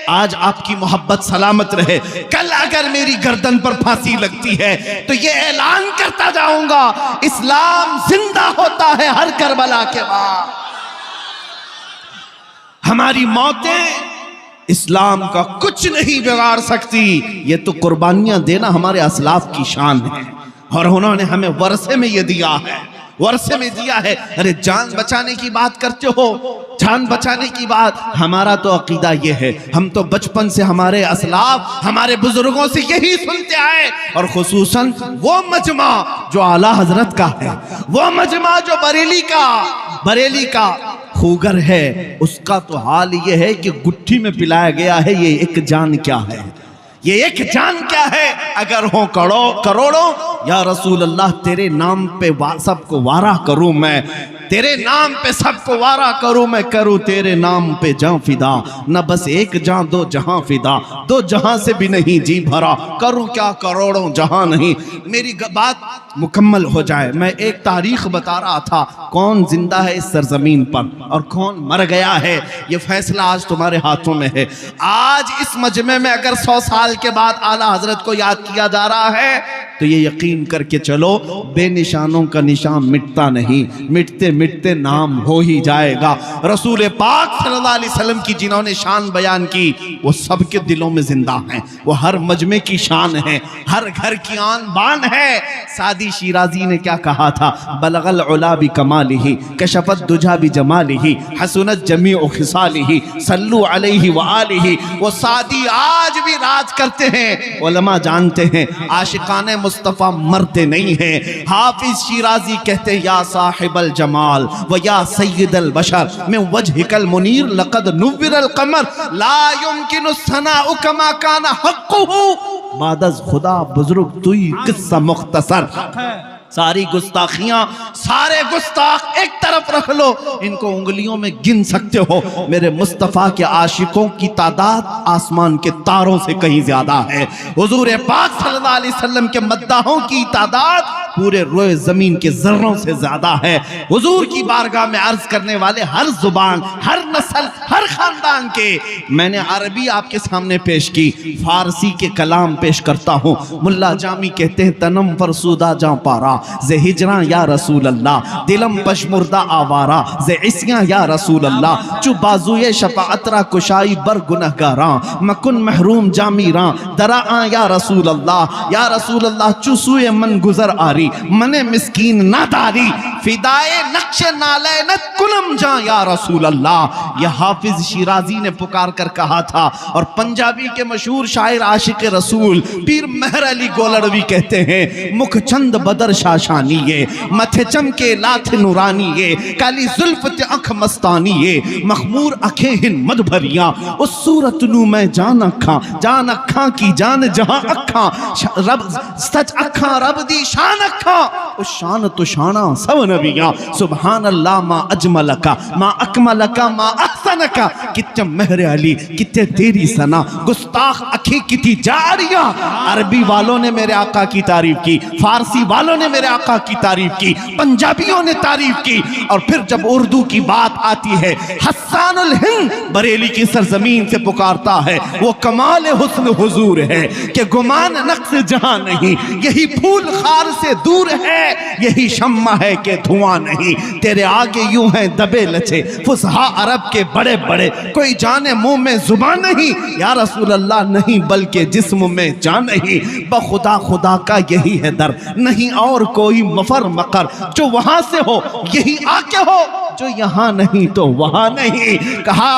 आज आपकी मोहब्बत सलामत रहे, कल अगर मेरी गर्दन पर फांसी लगती है तो ये ऐलान करता जाऊंगा इस्लाम जिंदा होता है हर करबला के बाद। हमारी मौतें इस्लाम का कुछ नहीं बिगाड़ सकती। ये तो कुर्बानियां देना हमारे असलाफ की शान है और उन्होंने हमें वर्षे में ये दिया है, वर्षे में दिया है। अरे जान बचाने की बात करते हो, जान बचाने की बात, हमारा तो अकीदा ये है, हम तो बचपन से हमारे असलाफ हमारे बुजुर्गों से यही सुनते आए, और खुसूसन वो मजमा जो आला हजरत का है, वो मजमा जो बरेली का खूगर है, उसका तो हाल ये है कि गुट्ठी में पिलाया गया है ये एक जान क्या है, ये एक जान क्या है। अगर हो करोड़ों या रसूल अल्लाह तेरे नाम पे सबको वारा करूं मैं, तेरे नाम पे सबको वारा करूं मैं, करूं तेरे नाम पे जान फिदा, न बस एक जान 2 जहां फिदा, 2 जहां से भी नहीं जी भरा, करूं क्या करोड़ों जहां नहीं। मेरी बात मुकम्मल हो जाए, मैं एक तारीख बता रहा था, कौन जिंदा है इस सरजमीन पर और कौन मर गया है, ये फैसला आज तुम्हारे हाथों में है। आज इस मजमे में अगर 100 साल के बाद आला हजरत को याद किया जा रहा है तो ये यकीन करके चलो बेनिशानों का निशान मिटता नहीं, मिटते मिटते नाम हो ही जाएगा। रसूल पाक सल्लल्लाहु अलैहि वसल्लम की जिन्होंने शान बयान की वो सबके दिलों में जिंदा हैं, वो हर मजमे की शान है, हर घर की आन बान है। सादी शिराजी ने क्या कहा था, बलगल उला बि कमालिही कशफत दुजा बि जमालिही हसनत जमीउ खिसालिही सल्लु अलैहि व आलिही। वो सादी आज भी राज करते हैं, उलमा जानते हैं आशिकाने मुस्तफ़ा मरते नहीं हैं। हाफिज शिराजी कहते हैं या साहिबल जमाल व या सय्यदल बशर में वजहिकल मुनीर लक़द नुव्विरल कमर ला युमकिनु सनाउ कमा काना हक़्क़ुहु बादज़ खुदा बुजुर्ग तुई किस्सा मुख्तसर। सारी गुस्ताखियां, सारे गुस्ताख एक तरफ रख लो, इनको उंगलियों में गिन सकते हो। मेरे मुस्तफ़ा के आशिकों की तादाद आसमान के तारों से कहीं ज्यादा है। हुजूर पाक सल्लल्लाहु अलैहि वसल्लम के मद्दाहों की तादाद पूरे रोए जमीन के जर्रों से ज्यादा है। हुजूर की बारगाह में अर्ज करने वाले हर जुबान, हर नस्ल, हर खानदान के मैंने अरबी आपके सामने पेश की, फारसी के कलाम पेश करता हूँ। मुल्ला जामी कहते हैं तनम फरसूदा जा पारा जे हिजरा या रसूल अल्लाह, दिलम पशमुर्दा आवारा जे इस्या या रसूल अल्लाह, चु बाजुए शफाअतरा कुशाई बर गुनहगारा, मकुन महरूम जामीरा दरा या रसूल अल्लाह, या रसूल अल्लाह चुसुए मन गुजर आरी मने मिस्कीन नादारी, फिदाए नक्शे नाले न कुलम जा या रसूल अल्लाह। यह हाफिज शिराजी ने पुकार कर कहा था। और पंजाबी के मशहूर शायर आशिक रसूल पीर मेहर अली गोलड़वी कहते हैं, मुख चंद बदर शाशानी ये, मथे चमके लाथ नूरानी ये, काली जुल्फ ते अख मस्तानी ये, मखमूर अखें हिन मद भरिया, उस सूरत नू मैं जान अखा की जान जहां अखा, रब सच अखा रब दी शान अखा, उस शान तो शाना सब नबिया, सुभान अल्लाह मा अजमलका मा अकमलका मा अहसनका, कित्ते मेहर अली कित्ते तेरी सना, गुस्ताख अखी किती जारिया। अरबी वालों ने मेरे आका की तारीफ की, फारसी वालों ने मेरे आका की तारीफ की, पंजाबियों ने तारीफ की, और फिर जब उर्दू की बात आती है, हस्सानुल हिंद बरेली की सरजमीन से पुकारता है, वो कमाल हुस्न हुजूर है कि गुमान नक्श जहां नहीं, यही फूल खार से दूर है, यही शम्मा है कि धुआं नहीं, तेरे आगे यूं है दबे लचे फुसहा अरब के बड़े बड़े, कोई जाने मुंह में जुबान नहीं, या रसूल अल्लाह नहीं बल्कि जिस्म में जान नहीं, बखुदा खुदा का यही है दर, नहीं और कोई मफर मकर, जो वहां से हो यही आके हो, जो यहां नहीं तो वहां नहीं। कहा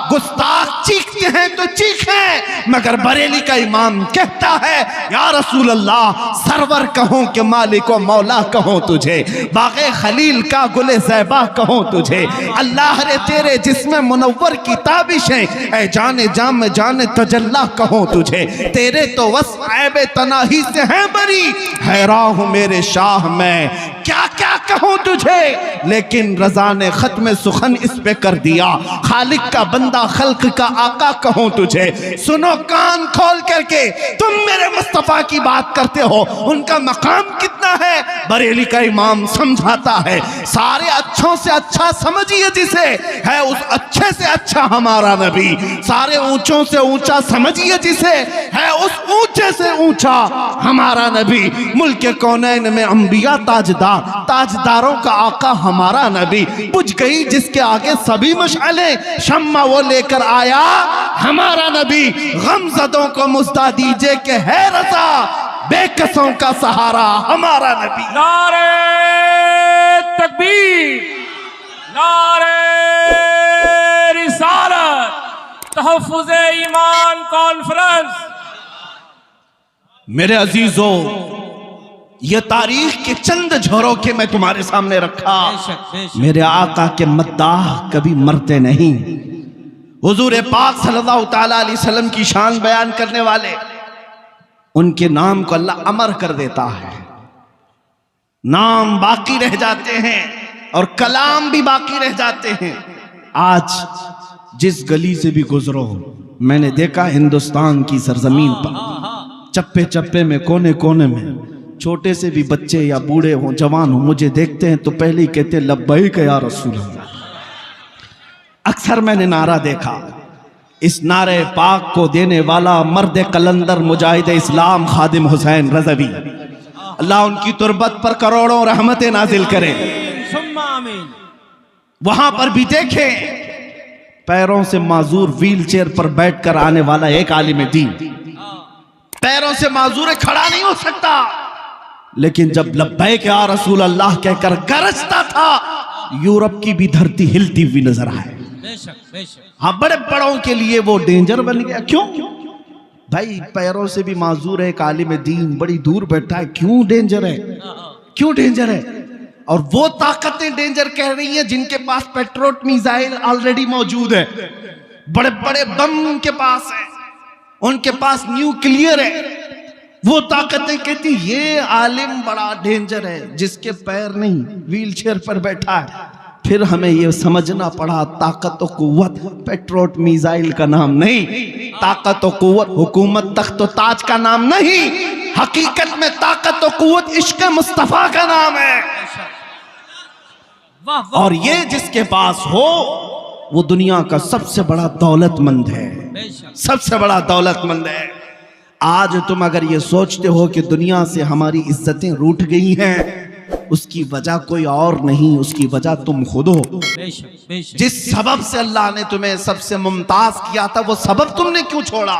गुस्ताख चीखते हैं तो चीखें, मगर बरेली का इमाम कहता है, या रसूल अल्लाह सरवर कहूं कि मालिक व मौला कहूं तुझे, बागे खलील का गुले ज़ैबा कहूं तुझे, अल्लाह रे तेरे जिस्म मुनव्वर की ताबिशें, ऐ जाने जाम जाने तजल्ला कहूं तुझे, तेरे तो वस ऐबे तनाही से है बरी, हैरान हूं मेरे शाह मैं क्या क्या कहूं तुझे, लेकिन रजा ने खत्म सुखन इस पे कर दिया, खालिक का बंदा खल्क का आका कहूं तुझे। सुनो कान खोल करके, तुम मेरे मुस्तफा की बात करते हो, उनका मकाम कितना है, बरेली का इमाम समझाता है, सारे अच्छों से अच्छा समझिए जिसे, है उस अच्छे से अच्छा हमारा नबी, सारे ऊंचों से ऊंचा समझिए जिसे, है उस ऊंचे से ऊंचा हमारा नबी, मुल्क कौनैन में अंबिया ताजदार, ताजदारों का आका हमारा नबी, बुझ गई जिसके आगे सभी मशाले, शम्मा वो लेकर आया हमारा नबी, गमज़दों को मुस्ता दीजिए कि है रज़ा, बेकसों का सहारा हमारा नबी। नारे तकबीर, नारे रिसालत, तहफ्फुज़े ईमान कॉन्फ्रेंस। मेरे अजीजों, ये तारीख के चंद झरोखे मैं तुम्हारे सामने रखा। मेरे आका के मद्दाह कभी मरते नहीं। हुजूर पाक सल्लल्लाहु तआला अलैहि वसल्लम की शान बयान करने वाले, उनके नाम को अल्लाह अमर कर देता है, नाम बाकी रह जाते हैं और कलाम भी बाकी रह जाते हैं। आज जिस गली से भी गुजरो, मैंने देखा हिंदुस्तान की सरजमीन पर चप्पे चप्पे में, कोने कोने में, छोटे से भी बच्चे या बूढ़े हो, जवान हो, मुझे देखते हैं तो पहले ही कहते हैं लब्बैक या रसूल अल्लाह। अक्सर मैंने नारा देखा, इस नारे पाक को देने वाला मर्द कलंदर मुजाहिद इस्लाम खादिम हुसैन रज़वी, अल्लाह उनकी तुरबत पर करोड़ों रहमतें नाजिल करे। वहां पर भी देखें, पैरों से माजूर व्हील चेयर पर बैठकर आने वाला एक आलिम दीन, पैरों से माजूर खड़ा नहीं हो सकता, लेकिन जब लब्बैक या रसूल अल्लाह कहकर गरजता था, यूरोप की भी धरती हिलती हुई नजर आए। हाँ, बड़े बड़ों के लिए वो डेंजर बन गया। क्यों भाई? पैरों से भी माजूर है, एक आलिम दीन बड़ी दूर बैठा है, क्यों डेंजर है? क्यों डेंजर है? और वो ताकतें डेंजर कह रही हैं जिनके पास पेट्रोट मिसाइल ऑलरेडी मौजूद है, बड़े बड़े बम के पास है, उनके पास न्यूक्लियर है। वो ताकतें कहती ये आलिम बड़ा डेंजर है, जिसके पैर नहीं, व्हील चेयर पर बैठा है। फिर हमें ये समझना पड़ा, ताकत और कुव्वत पेट्रोट मिसाइल का नाम नहीं, ताकत और कुव्वत हुकूमत तख्त और ताज का नाम नहीं, हकीकत में ताकत और कुव्वत इश्क मुस्तफा का नाम है। वाह वाह। और ये जिसके पास हो वो दुनिया का सबसे बड़ा दौलतमंद है, बेशक सबसे बड़ा दौलतमंद है। आज तुम अगर ये सोचते हो कि दुनिया से हमारी इज्जतें रूठ गई हैं, उसकी वजह कोई और नहीं, उसकी वजह तुम खुद हो। बेशक बेशक। जिस सबब से अल्लाह ने तुम्हें सबसे मुमताज किया था वो सबब तुमने क्यों छोड़ा?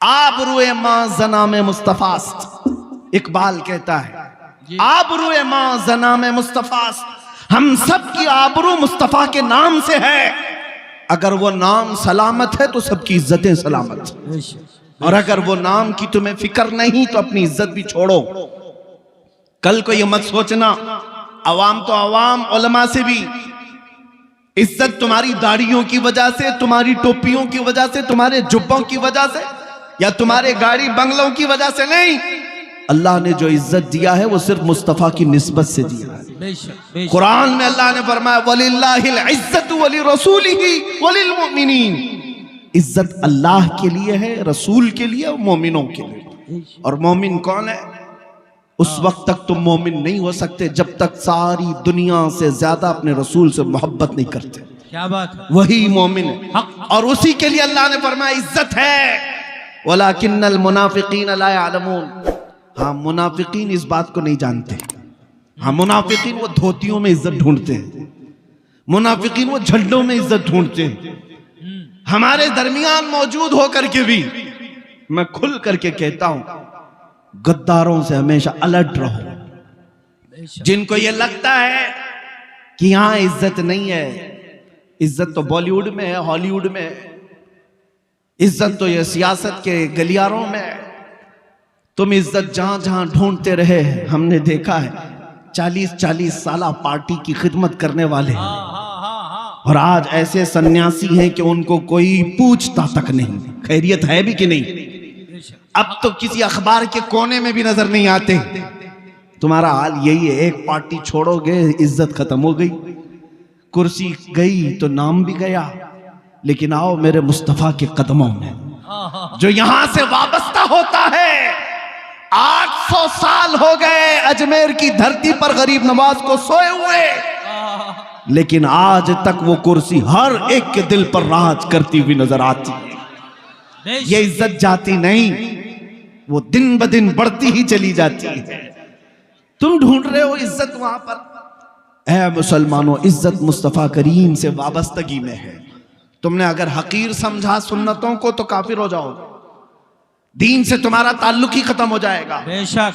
आबरूए मां जना में मुस्तफास्त, इकबाल कहता है आबरूए मां जना में मुस्तफास्त, हम सब की आबरू मुस्तफा के नाम से है। अगर वो नाम सलामत है तो सबकी इज्जतें सलामत। बेशक। और अगर वो नाम की तुम्हें फिक्र नहीं तो अपनी इज्जत भी छोड़ो। कल को ये मत सोचना अवाम तो अवाम, उलमा से भी इज्जत तुम्हारी दाढ़ियों की वजह से, तुम्हारी टोपियों की वजह से, तुम्हारे जुब्बों की वजह से या तुम्हारे गाड़ी बंगलों की वजह से नहीं। अल्लाह ने जो इज्जत दिया है वो सिर्फ मुस्तफा की निस्बत से दिया है। बेशक बेशक। कुरान में अल्लाह ने फरमाया वलिल्लाहिल इज्जतु वलिरसूलिही वलिलमुमिनीन, इज्जत अल्लाह के लिए है, रसूल के लिए और मोमिनों के लिए। और मोमिन कौन है? उस वक्त तक तुम मोमिन नहीं हो सकते जब तक सारी दुनिया से ज्यादा अपने रसूल से मोहब्बत नहीं करते। क्या बात है। वही मोमिन है। हक। और उसी के लिए अल्लाह ने फरमाया इज्जत है। वलाकिन्नल मुनाफिकीन ला यअलमून, हाँ मुनाफिकीन इस बात को नहीं जानते। हाँ मुनाफिकीन वो धोतियों में इज्जत ढूंढते हैं, मुनाफिकीन वो झंडों में इज्जत ढूंढते हैं। हमारे दरमियान मौजूद होकर के भी मैं खुल करके कहता हूं गद्दारों से हमेशा अलर्ट रहो। जिनको ये लगता है कि यहां इज्जत नहीं है, इज्जत तो बॉलीवुड में है, हॉलीवुड में है, इज्जत तो ये सियासत के गलियारों में है। तुम इज्जत जहां जहां ढूंढते रहे, हमने देखा है 40-40 साल पार्टी की खिदमत करने वाले हैं और आज ऐसे सन्यासी हैं कि उनको कोई पूछता तक नहीं खैरियत है भी कि नहीं। अब तो किसी अखबार के कोने में भी नजर नहीं आते। तुम्हारा हाल यही है, एक पार्टी छोड़ोगे इज्जत खत्म हो गई, कुर्सी गई तो नाम भी गया। लेकिन आओ मेरे मुस्तफा के कदमों में जो यहां से वाबस्ता होता है। 800 साल हो गए अजमेर की धरती पर गरीब नवाज को सोए हुए, लेकिन आज तक वो कुर्सी हर एक के दिल पर राज करती हुई नजर आती है। ये इज्जत जाती नहीं, वो दिन ब दिन बढ़ती ही चली जाती है। तुम ढूंढ रहे हो इज्जत वहां पर। ऐ मुसलमानों, इज्जत मुस्तफा करीम से वाबस्तगी में है। तुमने अगर हकीर समझा सुन्नतों को तो काफिर हो जाओगे, दीन से तुम्हारा ताल्लुक ही खत्म हो जाएगा। बेशक।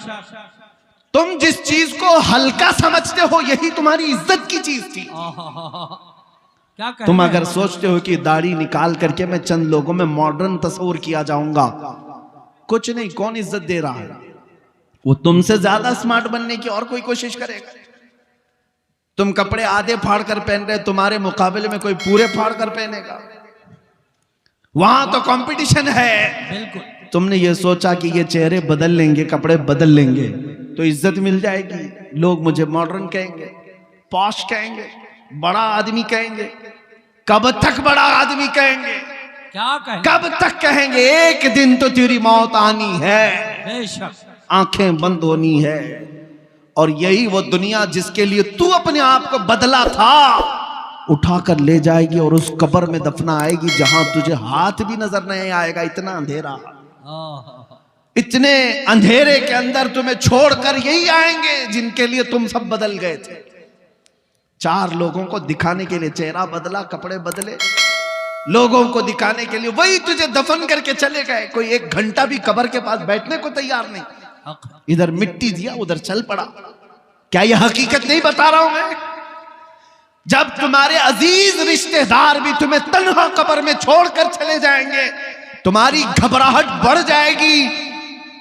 तुम जिस चीज को हल्का समझते हो यही तुम्हारी इज्जत की चीज थी। क्या कहें? तुम अगर सोचते हो कि दाढ़ी निकाल करके मैं चंद लोगों में मॉडर्न तस्वीर किया जाऊंगा, कुछ नहीं। कौन इज्जत दे रहा है? वो तुमसे ज्यादा स्मार्ट बनने की और कोई कोशिश करेगा। तुम कपड़े आधे फाड़ कर पहन रहे, तुम्हारे मुकाबले में कोई पूरे फाड़ कर पहनेगा। वहां तो कंपटीशन है। बिल्कुल। तुमने ये सोचा कि ये चेहरे बदल लेंगे, कपड़े बदल लेंगे तो इज्जत मिल जाएगी, लोग मुझे मॉडर्न कहेंगे, पॉश कहेंगे, बड़ा आदमी कहेंगे। कब तक बड़ा आदमी कहेंगे? क्या कहें? कब तक कहेंगे? एक दिन तो तेरी मौत आनी है, बेशक। आंखें बंद होनी है। और यही वो दुनिया जिसके लिए तू अपने आप को बदला था उठाकर ले जाएगी और उस कब्र में दफना आएगी जहां तुझे हाथ भी नजर नहीं आएगा। इतना अंधेरा, इतने अंधेरे के अंदर तुम्हें छोड़कर यही आएंगे जिनके लिए तुम सब बदल गए थे। 4 लोगों को दिखाने के लिए चेहरा बदला, कपड़े बदले, लोगों को दिखाने के लिए वही तुझे दफन करके चले गए। कोई 1 घंटा भी कब्र के पास बैठने को तैयार नहीं। इधर मिट्टी दिया, उधर चल पड़ा। क्या यह हकीकत नहीं बता रहा हूं मैं? जब तुम्हारे अजीज रिश्तेदार भी तुम्हें तन्हा कब्र में छोड़कर चले जाएंगे, तुम्हारी घबराहट बढ़ जाएगी।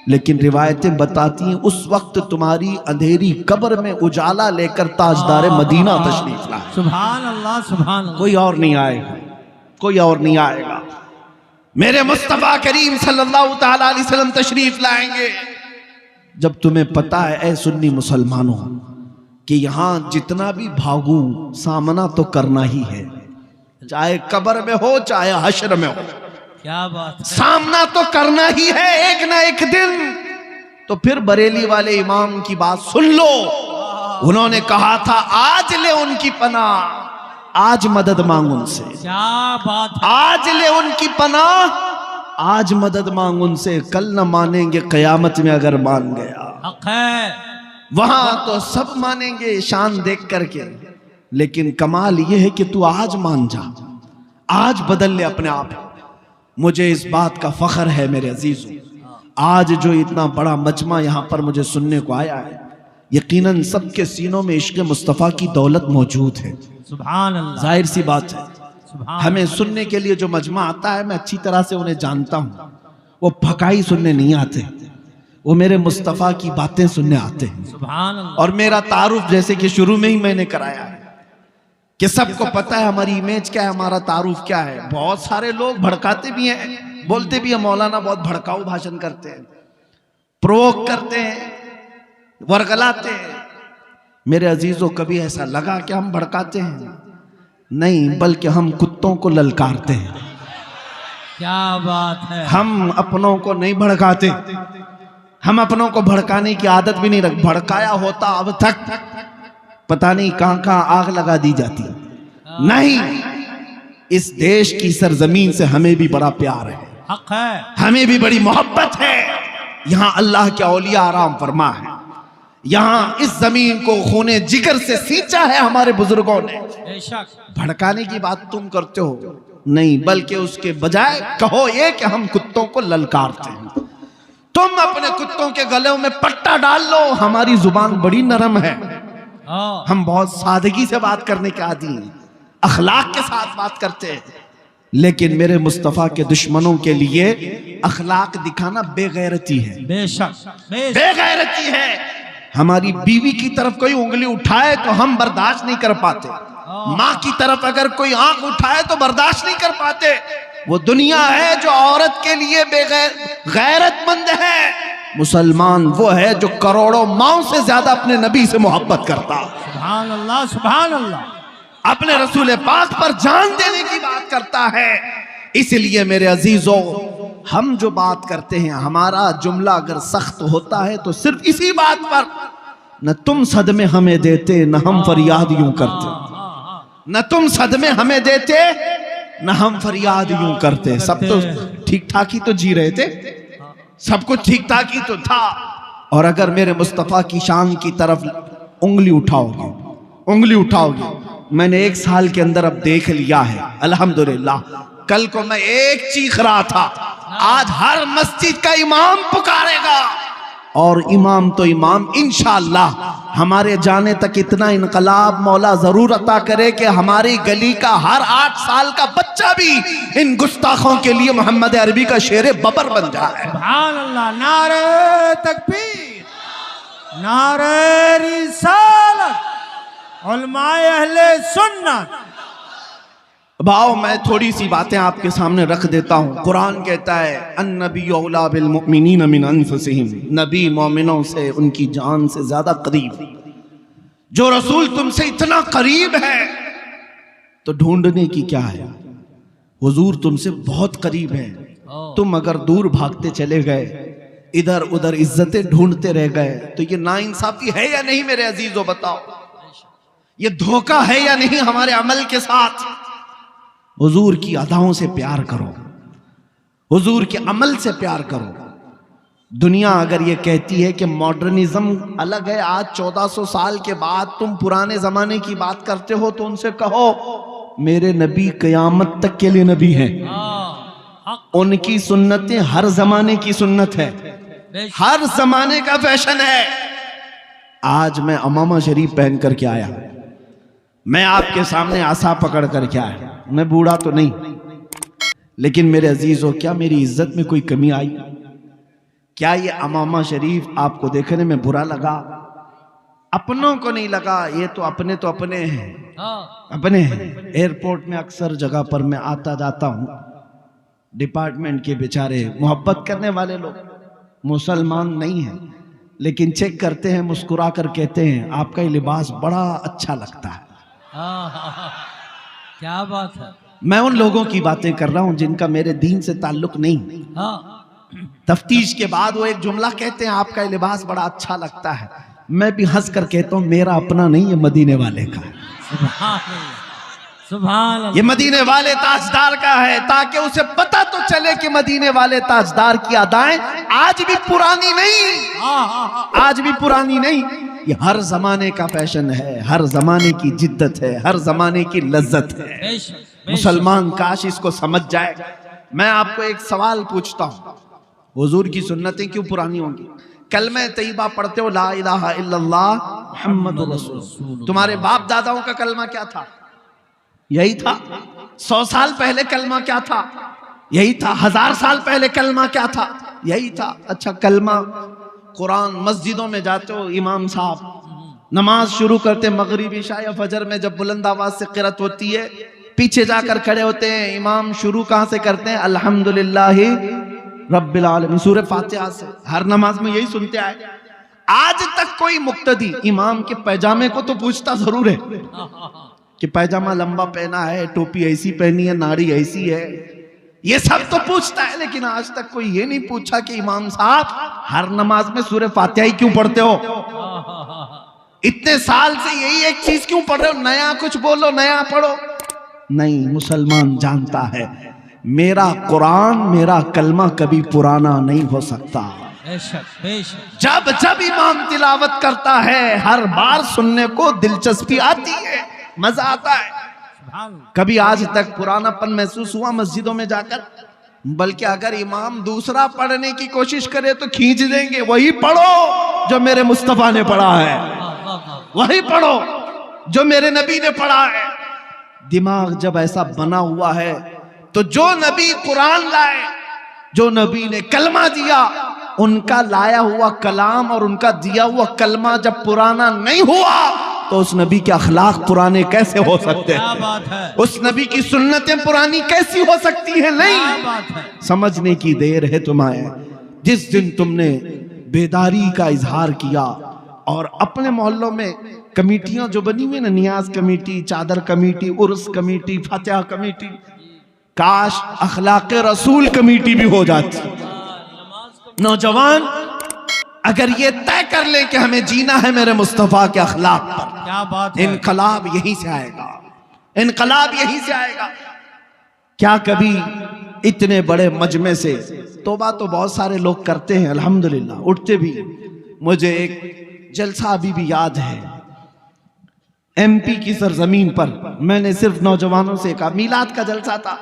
लेकिन रिवायतें बताती हैं उस वक्त तुम्हारी अंधेरी कब्र में उजाला लेकर ताजदार मदीना तशरीफ लाए। सुभान अल्लाह, सुभान अल्लाह। कोई और नहीं आएगा, कोई और नहीं आएगा। मेरे मुस्तफा करीम सल्लल्लाहु तआला अलैहि वसल्लम तशरीफ लाएंगे। जब तुम्हें पता है ऐ सुन्नी मुसलमानों कि यहां जितना भी भागू सामना तो करना ही है, चाहे कब्र में हो चाहे हश्र में हो। क्या बात है। सामना तो करना ही है एक ना एक दिन। तो फिर बरेली वाले इमाम की बात सुन लो। उन्होंने कहा था आज ले उनकी पनाह, आज मदद मांग उनसे। क्या बात है। आज ले उनकी पनाह, आज मदद मांग उनसे। कल न मानेंगे कयामत में अगर मान गया। हक है। वहां तो सब मानेंगे शान देख करके, लेकिन कमाल यह है कि तू आज मान जा, आज बदल ले अपने आप। मुझे इस बात का फख्र है मेरे अजीजों, आज जो इतना बड़ा मजमा यहाँ पर मुझे सुनने को आया है, यकीनन सबके सीनों में इश्क़ मुस्तफ़ा की दौलत मौजूद है। सुभान अल्लाह। जाहिर सी बात है, सुभान हमें सुनने के लिए जो मजमा आता है मैं अच्छी तरह से उन्हें जानता हूँ। वो फकाई सुनने नहीं आते, वो मेरे मुस्तफ़ा की बातें सुनने आते हैं। सुभान अल्लाह। और मेरा तारुफ जैसे कि शुरू में ही मैंने कराया है कि सबको पता है हमारी इमेज क्या है, हमारा तारुफ क्या है। बहुत सारे लोग भड़काते भी हैं, बोलते भी हैं मौलाना बहुत भड़काऊ भाषण करते हैं, प्रोवोक करते हैं, वर्गलाते हैं। मेरे अजीजों, कभी ऐसा लगा कि हम भड़काते हैं? नहीं, बल्कि हम कुत्तों को ललकारते हैं। क्या बात है। हम अपनों को नहीं भड़काते, हम अपनों को भड़काने की आदत भी नहीं रख। भड़काया होता अब तक पता नहीं कहां कहां आग लगा दी जाती। नहीं, इस देश की सरजमीन से हमें भी बड़ा प्यार है, हक है। हमें हमें भी बड़ी मोहब्बत है। यहाँ अल्लाह के औलिया आराम फरमा है, यहाँ इस जमीन को खूने जिगर से सींचा है हमारे बुजुर्गों ने। बेशक। भड़काने की बात तुम करते हो नहीं, बल्कि उसके बजाय कहो ये कि हम कुत्तों को ललकारते हैं। तुम अपने कुत्तों के गले में पट्टा डाल लो। हमारी जुबान बड़ी नरम है, हम बहुत सादगी से बात करने के आदी हैं, अखलाक के साथ बात करते हैं। लेकिन मेरे मुस्तफ़ा के दुश्मनों के लिए अखलाक दिखाना बेगैरती है। बेशक। बेगैरती है। हमारी बीवी की तरफ कोई उंगली उठाए तो हम बर्दाश्त नहीं कर पाते, माँ की तरफ अगर कोई आंख उठाए तो बर्दाश्त नहीं कर पाते। वो दुनिया है जो औरत के लिए गैरतमंद है। मुसलमान वो है जो करोड़ों माओं से ज्यादा अपने नबी से मोहब्बत करता, सुभान अल्लाह, सुभान अल्लाह। अपने रसूल पाक पर जान देने की बात करता है। इसलिए मेरे अजीजों, हम जो बात करते हैं, हमारा जुमला अगर सख्त होता है तो सिर्फ इसी बात पर, न तुम सदमे हमें देते न हम फरियाद यूं करते, न तुम सदमे हमें देते न हम फरियाद यूं करते। सब तो ठीक ठाक ही तो जी रहे थे, सब कुछ ठीक ठाक ही तो था। और अगर मेरे मुस्तफ़ा की शान की तरफ उंगली उठाओगे, मैंने 1 साल के अंदर अब देख लिया है अल्हम्दुलिल्लाह। कल को मैं एक चीख रहा था, आज हर मस्जिद का इमाम पुकारेगा। और इमाम तो इमाम, इंशाअल्लाह हमारे जाने तक इतना इनकलाब मौला जरूर अता करे कि हमारी गली का हर 8 साल का बच्चा भी इन गुस्ताखों के लिए मोहम्मद अरबी का शेर बबर बन जाए। सुभान अल्लाह। नारे तकबीर, नारे रिसालत, उलमाए अहले सुन्नत। भाव, मैं थोड़ी सी बातें आपके सामने रख देता हूँ। कुरान कहता है अन्नबी औला बिल मुमिनीन मिन अनफुसिहिम, नबी मोमिनों से उनकी जान से ज्यादा करीब। जो रसूल तुमसे इतना करीब है तो ढूंढने की क्या है, हुजूर तुमसे बहुत करीब है। तुम अगर दूर भागते चले गए, इधर उधर इज्जतें ढूंढते रह गए, तो ये नाइंसाफी है या नहीं मेरे अजीजों? बताओ, ये धोखा है या नहीं हमारे अमल के साथ? हुजूर की अदाओं से प्यार करो, हुजूर के अमल से प्यार करो। दुनिया अगर ये कहती है कि मॉडर्निज्म अलग है, आज 1400 साल के बाद तुम पुराने जमाने की बात करते हो, तो उनसे कहो मेरे नबी कयामत तक के लिए नबी हैं। उनकी सुन्नतें हर जमाने की सुन्नत है, हर जमाने का फैशन है। आज मैं अमामा शरीफ पहन करके आया, मैं आपके सामने आसा पकड़ करके आया। मैं बूढ़ा तो नहीं, लेकिन मेरे अजीजों, क्या मेरी इज्जत में कोई कमी आई? क्या ये अमामा शरीफ आपको देखने में बुरा लगा? अपनों को नहीं लगा, ये तो अपने हैं, अपने हैं। एयरपोर्ट में अक्सर जगह पर मैं आता जाता हूँ, डिपार्टमेंट के बेचारे मोहब्बत करने वाले लोग, मुसलमान नहीं हैं, लेकिन चेक करते हैं, मुस्कुरा कर कहते हैं आपका ये लिबास बड़ा अच्छा लगता है। क्या बात है। मैं उन लोगों की बातें कर रहा हूं जिनका मेरे दीन से ताल्लुक नहीं। हाँ तफ्तीश के बाद वो एक जुमला कहते हैं, आपका ये लिबास बड़ा अच्छा लगता है। मैं भी हंस कर कहता हूं, मेरा अपना नहीं, ये मदीने वाले का है। सुभान अल्लाह, सुभान अल्लाह। ये मदीने वाले ताजदार का है, ताकि उसे पता तो चले कि मदीने वाले ताजदार की अदाएं आज भी पुरानी नहीं, हाँ हाँ हाँ। आज भी पुरानी नहीं। ये हर जमाने का फैशन है, हर जमाने की जिद्दत है, हर जमाने की लज्जत है। बेशक, बेशक। मुसलमान काश इसको समझ जाए। मैं आपको एक सवाल पूछता हूं, हुजूर की सुन्नतें क्यों पुरानी होंगी? कलमे तैयबा पढ़ते हो, ला इलाहा इल्लल्लाह मुहम्मदुर रसूलुल्लाह। तुम्हारे बाप दादाओं का कलमा क्या था? यही था। 100 साल पहले कलमा क्या था? यही था। 1000 साल पहले कलमा क्या था? यही था। अच्छा, कलमा कुरान मस्जिदों में जाते हो, इमाम साहब नमाज शुरू करते मगरिब इशा या फजर में, जब बुलंद आवाज से क़िरात होती है, पीछे जाकर खड़े होते हैं। इमाम शुरू कहां से करते हैं? अल्हम्दुलिल्लाहि रब्बिल आलमीन, सूरह फातिहा से। हर नमाज में यही सुनते आए। आज तक कोई मुक्तदी इमाम के पैजामे को तो पूछता जरूर है कि पैजामा लंबा पहना है, टोपी ऐसी पहनी है, नाड़ी ऐसी है, ये सब तो पूछता है। लेकिन आज तक कोई ये नहीं पूछा कि इमाम साहब हर नमाज में सूरह फातिहा ही क्यों पढ़ते हो? इतने साल से यही एक चीज क्यों पढ़ रहे हो? नया कुछ बोलो, नया पढ़ो। नहीं, मुसलमान जानता है मेरा कुरान, मेरा कलमा कभी पुराना नहीं हो सकता। बेशक, बेशक। जब जब इमाम तिलावत करता है, हर बार सुनने को दिलचस्पी आती है, मजा आता है। कभी आज तक पुरानापन महसूस हुआ मस्जिदों में जाकर? बल्कि अगर इमाम दूसरा पढ़ने की कोशिश करे तो खींच देंगे, वही पढ़ो जो मेरे मुस्तफा ने पढ़ा है, वही पढ़ो जो मेरे नबी ने पढ़ा है। दिमाग जब ऐसा बना हुआ है तो जो नबी कुरान लाए, जो नबी ने कलमा दिया, उनका लाया हुआ कलाम और उनका दिया हुआ कलमा जब पुराना नहीं हुआ तो उस नबी के अखलाक पुराने कैसे हो सकते हैं? बात है। उस नबी की सुन्नतें पुरानी कैसी हो सकती हैं? नहीं, बात है। समझने की देर है तुम्हें। जिस दिन तुमने बेदारी का इजहार किया और अपने मोहल्लों में कमेटियां जो बनी हुई ना, नियाज कमेटी, चादर कमेटी, उर्स कमेटी, फातिहा कमेटी, काश अखलाक रसूल कमेटी भी हो जाती। नौजवान अगर ये तय कर ले कि हमें जीना है मेरे मुस्तफा के अखलाक पर, क्या बात है। इनकलाब यहीं से आएगा, इनकलाब यहीं से आएगा। क्या कभी इतने बड़े मजमे से तौबा तो बहुत सारे लोग करते हैं, अल्हम्दुलिल्लाह, उठते भी। मुझे एक जलसा अभी भी याद है, एमपी की सरजमीन पर मैंने सिर्फ नौजवानों से कहा, मीलाद का जलसा था।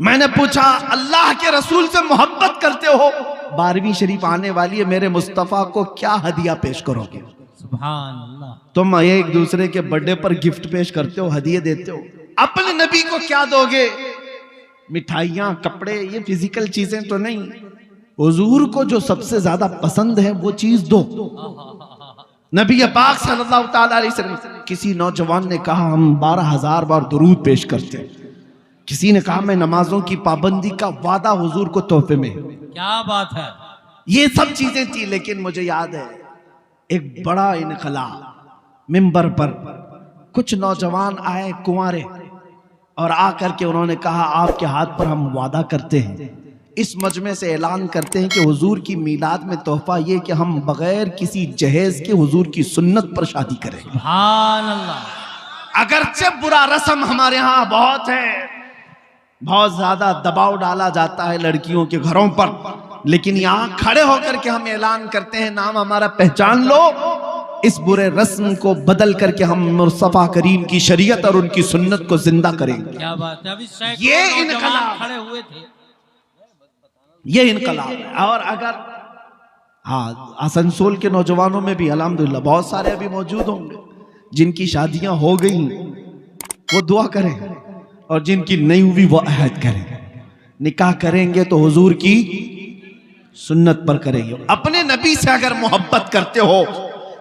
मैंने पूछा, अल्लाह के रसूल से मोहब्बत करते हो, 12वीं शरीफ आने वाली है, मेरे मुस्तफा को क्या हदिया पेश करोगे? सुभान अल्लाह। तुम एक दूसरे के बर्थडे पर गिफ्ट पेश करते हो, हदिये देते हो, अपने नबी को क्या दोगे? मिठाइयां, कपड़े, ये फिजिकल चीजें तो नहीं। हुजूर को जो सबसे ज्यादा पसंद है वो चीज दो। नबी पाक सल्लल्लाहु ताला अलैहि वसल्लम। किसी नौजवान ने कहा, हम 12,000 बार दुरूद पेश करते हैं। किसी ने कहा, मैं नमाजों की पाबंदी का वादा हुजूर को तोहफे में। क्या बात है। ये सब चीजें थी। लेकिन मुझे याद है एक बड़ा इनकलाब, मिंबर पर कुछ नौजवान आए कुंवारे, और आकर के उन्होंने कहा, आपके हाथ पर हम वादा करते हैं, इस मजमे से ऐलान करते हैं कि हुजूर की मीलाद में तोहफा ये कि हम बगैर किसी जहेज के हुजूर की सुन्नत पर शादी करें। सुभान अल्लाह। अगरचे बुरा रस्म हमारे यहाँ बहुत है, बहुत ज्यादा दबाव डाला जाता है लड़कियों के घरों पर, लेकिन यहाँ खड़े होकर के हम ऐलान करते हैं, नाम हमारा पहचान लो, इस बुरे रस्म को बदल करके हम मुस्तफा करीम की शरीयत और उनकी सुन्नत को जिंदा करेंगे। क्या बात है। अभी ये सैकड़ों नौजवान इनकलाब खड़े हुए थे। ये इनकलाब है। और अगर हाँ, आसनसोल के नौजवानों में भी अल्हम्दुलिल्लाह बहुत सारे अभी मौजूद होंगे जिनकी शादियां हो गई, वो दुआ करें, और जिनकी नहीं हुई वो अहद करें। निकाह करेंगे तो हुजूर की सुन्नत पर करेंगे। अपने नबी से अगर मोहब्बत करते हो,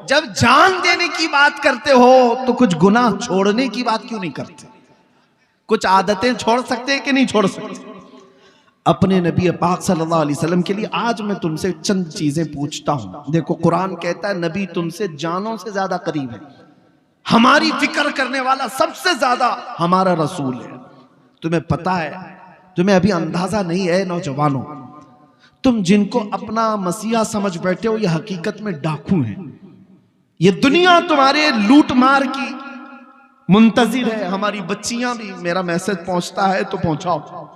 जब जान देने की बात करते हो, तो कुछ गुनाह छोड़ने की बात क्यों नहीं करते? कुछ आदतें छोड़ सकते हैं कि नहीं छोड़ सकते? अपने नबी पाक सल्लल्लाहु अलैहि वसल्लम के लिए आज मैं तुमसे चंद चीजें पूछता हूं। देखो, कुरान कहता है नबी तुमसे जानों से ज्यादा करीब है, हमारी फिक्र करने वाला सबसे ज्यादा हमारा रसूल है। तुम्हें पता है, तुम्हें अभी अंदाजा नहीं है नौजवानों, तुम जिनको अपना मसीहा समझ बैठे हो ये हकीकत में डाकू हैं। ये दुनिया तुम्हारे लूट मार की मुंतजिर है। हमारी बच्चियां भी, मेरा मैसेज पहुंचता है तो पहुंचाओ,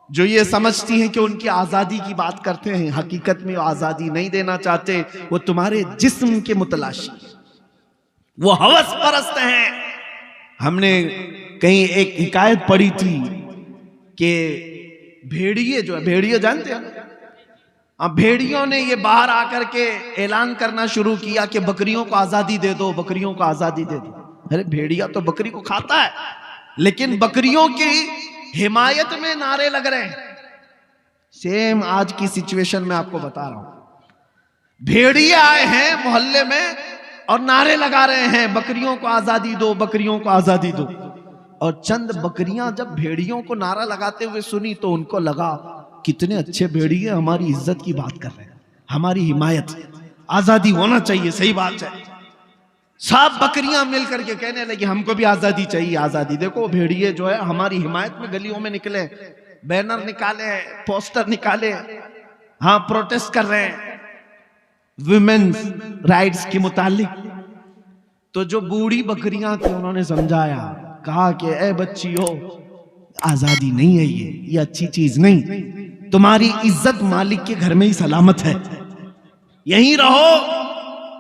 जो ये समझती हैं कि उनकी आजादी की बात करते हैं, हकीकत में वो आजादी नहीं देना चाहते, वो तुम्हारे जिस्म के मुतलाशी, वो हवस परस्त हैं। हमने कहीं एक हिकायत पढ़ी थी कि भेड़िए जो है, भेड़िए जानते हैं, अब भेड़ियों ने ये बाहर आकर के ऐलान करना शुरू किया कि बकरियों को आजादी दे दो, बकरियों को आजादी दे दो। अरे भेड़िया तो बकरी को खाता है, लेकिन बकरियों की हिमायत में नारे लग रहे हैं। सेम आज की सिचुएशन में आपको बता रहा हूं, भेड़िए आए हैं मोहल्ले में और नारे लगा रहे हैं बकरियों को आजादी दो, बकरियों को आजादी दो। और चंद बकरियां जब भेड़ियों को नारा लगाते हुए सुनी तो उनको लगा कितने अच्छे भेड़िए हमारी इज्जत की बात कर रहे हैं, हमारी हिमायत, आजादी होना चाहिए, सही बात है। सब बकरियां मिलकर के कहने लगी हमको भी आजादी चाहिए, आजादी। देखो भेड़िए जो है हमारी हिमायत में गलियों में निकले, बैनर निकाले, पोस्टर निकाले, हाँ प्रोटेस्ट कर रहे हैं वुमेन्स राइट्स के मुतालिक। तो जो बूढ़ी बकरियां थी उन्होंने समझाया, कहा कि ए बच्चियों, आजादी नहीं है ये अच्छी चीज नहीं, तुम्हारी इज्जत मालिक के घर में ही सलामत है, यहीं रहो,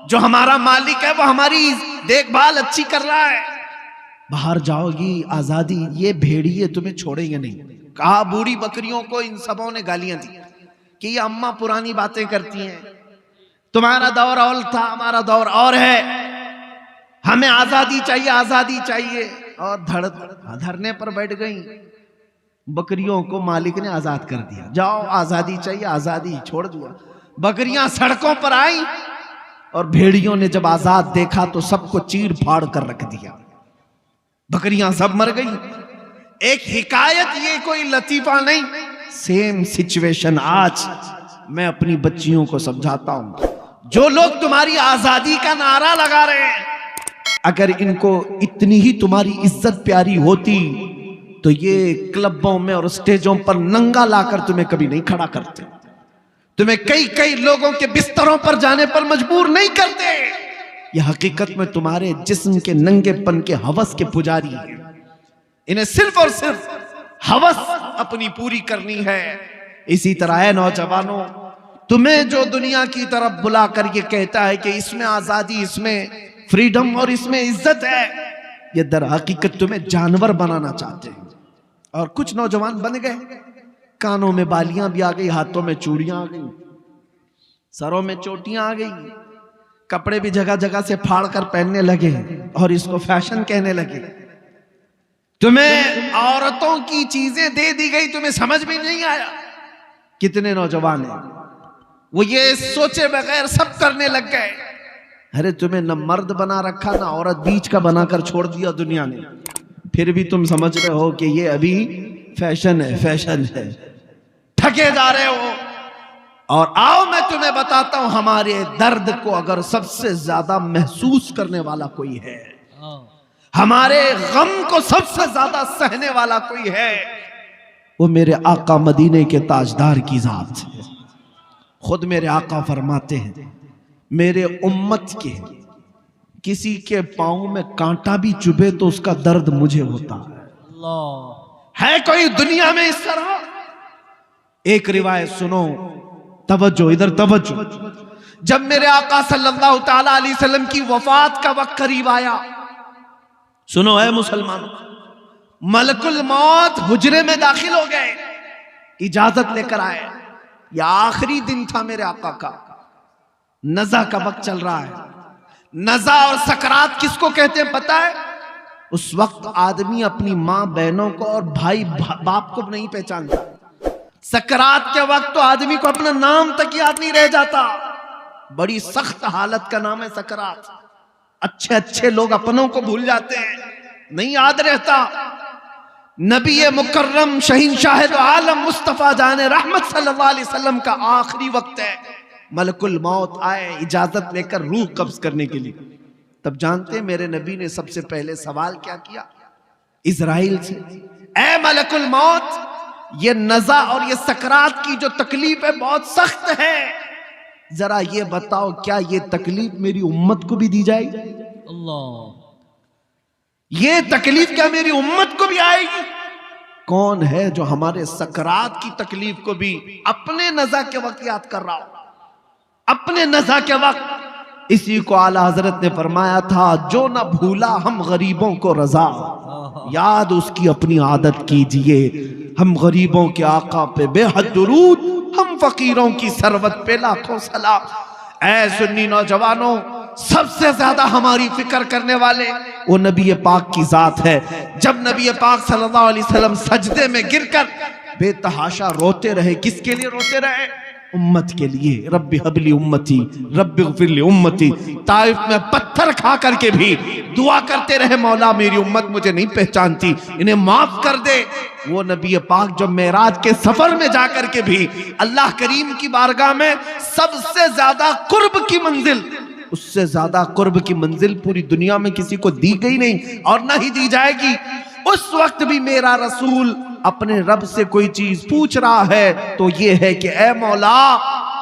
जो हमारा मालिक है वो हमारी देखभाल अच्छी कर रहा है, बाहर जाओगी आजादी, ये भेड़िए तुम्हें छोड़ेंगे नहीं। कहा बूढ़ी बकरियों को इन सबों ने गालियां दी कि ये अम्मा पुरानी बातें करती हैं, तुम्हारा दौर और था, हमारा दौर और है, हमें आजादी चाहिए, आजादी चाहिए। और धरने पर बैठ गई। बकरियों को मालिक ने आजाद कर दिया, जाओ आजादी चाहिए, आजादी छोड़ दिया। बकरियां सड़कों पर आई और भेड़ियों ने जब आजाद देखा तो सबको चीर फाड़ कर रख दिया, बकरियां सब मर गई। एक हिकायत, ये कोई लतीफा नहीं, सेम सिचुएशन आज मैं अपनी बच्चियों को समझाता हूं। जो लोग तुम्हारी आजादी का नारा लगा रहे हैं, अगर इनको इतनी ही तुम्हारी इज्जत प्यारी होती तो ये क्लबों में और स्टेजों पर नंगा लाकर तुम्हें कभी नहीं खड़ा करते, तुम्हें कई कई लोगों के बिस्तरों पर जाने पर मजबूर नहीं करते। ये हकीकत में तुम्हारे जिस्म के नंगेपन के हवस के पुजारी हैं। इन्हें सिर्फ और सिर्फ हवस अपनी पूरी करनी है। इसी तरह है नौजवानों, तुम्हें जो दुनिया की तरफ बुला कर ये कहता है कि इसमें आजादी, इसमें फ्रीडम और इसमें इज्जत है, ये दर हकीकत तुम्हें जानवर बनाना चाहते हैं। और कुछ नौजवान बन गए, कानों में बालियां भी आ गई, हाथों में चूड़ियां आ गई, सरों में चोटियां आ गई, कपड़े भी जगह जगह से फाड़ कर पहनने लगे और इसको फैशन कहने लगे। तुम्हें औरतों की चीजें दे दी गई, तुम्हें समझ में नहीं आया। कितने नौजवान हैं वो ये सोचे बगैर सब करने लग गए। अरे तुम्हें न मर्द बना रखा, ना औरत, बीच का बनाकर छोड़ दिया दुनिया ने, फिर भी तुम समझ रहे हो कि ये अभी फैशन है, फैशन है, ठगे जा रहे हो। और आओ मैं तुम्हें बताता हूं, हमारे दर्द को अगर सबसे ज्यादा महसूस करने वाला कोई है, हमारे गम को सबसे ज्यादा सहने वाला कोई है, वो मेरे आका मदीने के ताजदार की जात है। खुद मेरे आका फरमाते हैं, मेरे उम्मत के किसी के पांव में कांटा भी चुभे तो उसका दर्द मुझे होता है। अल्लाह, है कोई दुनिया में इस तरह? एक रिवायत सुनो, तवज्जो, इधर तवज्जो। जब मेरे आका सल्लल्लाहु ताला अलैहि वसल्लम की वफात का वक्त करीब आया, सुनो है मुसलमानों, मलकुल मौत हुजरे में दाखिल हो गए, इजाजत लेकर आए। यह आखिरी दिन था मेरे आका का, नज़ा का वक्त चल रहा है। नज़ा और सकरात किसको कहते हैं पता है? उस वक्त आदमी अपनी माँ बहनों को और भाई बाप को नहीं पहचानता। सकरात के वक्त तो आदमी को अपना नाम तक याद नहीं रह जाता। बड़ी सख्त हालत का नाम है सकरात। अच्छे अच्छे लोग अपनों को भूल जाते हैं, नहीं याद रहता। नबी मुकर्रम शहीन शाहिद आलम मुस्तफा जाने रहमत सल्लल्लाहु अलैहि वसल्लम का आखिरी वक्त है। मलकुल मौत आए इजाजत लेकर रूह कब्ज करने के लिए। तब जानते हैं मेरे नबी ने सबसे पहले सवाल क्या किया? इजराइल से, ऐ मलकुल मौत, ये नज़ा और ये सकरात की जो तकलीफ है बहुत सख्त है, जरा ये बताओ क्या ये तकलीफ मेरी उम्मत को भी दी जाएगी? अल्लाह, ये तकलीफ क्या मेरी उम्मत को भी आएगी? कौन है जो हमारे सकरात की तकलीफ को भी अपने नज़ा के वक्त याद कर रहा हो? अपने नज़ा के वक्त इसी को आला हजरत ने फरमाया था, जो ना भूला हम गरीबों को रजा, याद उसकी अपनी आदत कीजिए। हम गरीबों के आका पे बेहद दुरूद, हम फकीरों की सरवत पे लाखों सलाम। ऐ सुन्नी नौजवानों, सबसे ज्यादा हमारी फिक्र करने वाले वो नबी पाक की जात है। जब नबी पाक सल्लल्लाहु अलैहि वसल्लम सजदे में गिरकर बेतहाशा रोते रहे, किसके लिए रोते रहे? उम्मत के लिए। रब्बी हबली उम्मती, रब्बी ग़फिरली उम्मती। ताइफ में पत्थर खा करके भी दुआ करते रहे, मौला मेरी उम्मत मुझे नहीं पहचानती, इन्हें माफ कर दे। वो नबी पाक जो मेराज के सफर में जाकर के भी अल्लाह करीम की बारगाह में सबसे ज्यादा कुर्ब की मंजिल, उससे ज्यादा कुर्ब की मंजिल पूरी दुनिया में किसी को दी गई नहीं और ना ही दी जाएगी। उस वक्त भी मेरा रसूल अपने रब से कोई चीज पूछ रहा है तो ये है कि ऐ मौला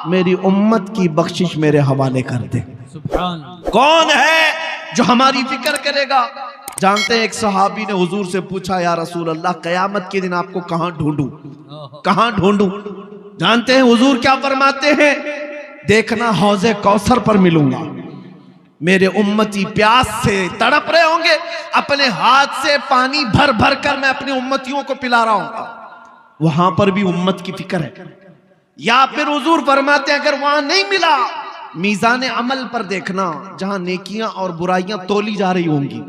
मेरी उम्मत की बख्शिश मेरे हवाले कर दे। सुभान। कौन है जो हमारी फिक्र करेगा? जानते हैं एक सहाबी ने हुजूर से पूछा, या रसूल अल्लाह क़यामत के दिन आपको कहां ढूंढूं, कहां ढूंढूं? जानते हैं हुजूर क्या फरमाते हैं? देखना हौज़े कौसर पर मिलूंगा। मेरे उम्मती प्यास से तड़प रहे होंगे, अपने हाथ से पानी भर भर कर मैं अपनी उम्मतियों को पिला रहा हूं। वहां पर भी उम्मत की फिक्र है। या फिर हुजूर फरमाते हैं अगर वहां नहीं मिला, मीज़ान अमल पर देखना, जहां नेकियां और बुराइयां तोली जा रही होंगी,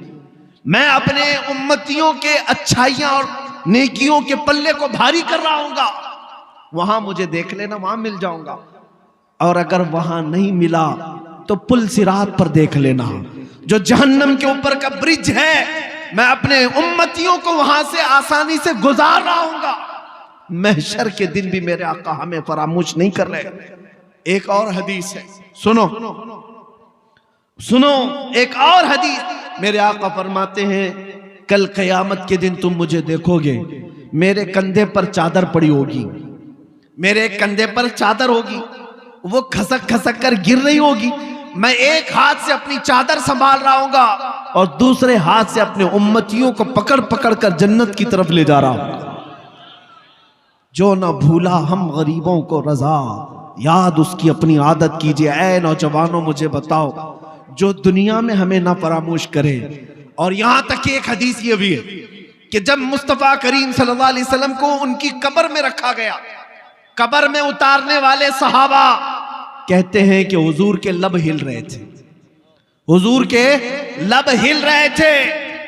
मैं अपने उम्मतियों के अच्छाइयां और नेकियों के पल्ले को भारी कर रहा हूंगा। वहां मुझे देख लेना, वहां मिल जाऊंगा। और अगर वहां नहीं मिला तो पुल सिरात पर देख लेना, जो जहन्नम के ऊपर का ब्रिज है, मैं अपने उम्मतियों को वहां से आसानी से गुजार रहा हूंगा। महशर के दिन भी मेरे आका हमें फरामोश नहीं कर रहे। एक और हदीस है, सुनो सुनो, एक और हदीस, मेरे आका फरमाते हैं कल क़यामत के दिन तुम मुझे देखोगे, मेरे कंधे पर चादर पड़ी होगी, मेरे कंधे पर चादर होगी, वो खसक खसक कर गिर रही होगी। मैं एक हाथ से अपनी चादर संभाल रहा हूंगा और दूसरे हाथ से अपने उम्मतियों को पकड़ पकड़ कर जन्नत की तरफ ले जा रहा हूं। जो ना भूला हम गरीबों को रजा, याद उसकी अपनी आदत कीजिए। ऐ नौजवानों मुझे बताओ, जो दुनिया में हमें ना फरामोश करे। और यहां तक कि एक हदीस ये भी है कि जब मुस्तफा करीम सल्लल्लाहु अलैहि वसल्लम को उनकी कब्र में रखा गया, कब्र में उतारने वाले सहाबा कहते हैं कि हुजूर के लब हिल रहे थे, हुजूर के लब हिल रहे थे।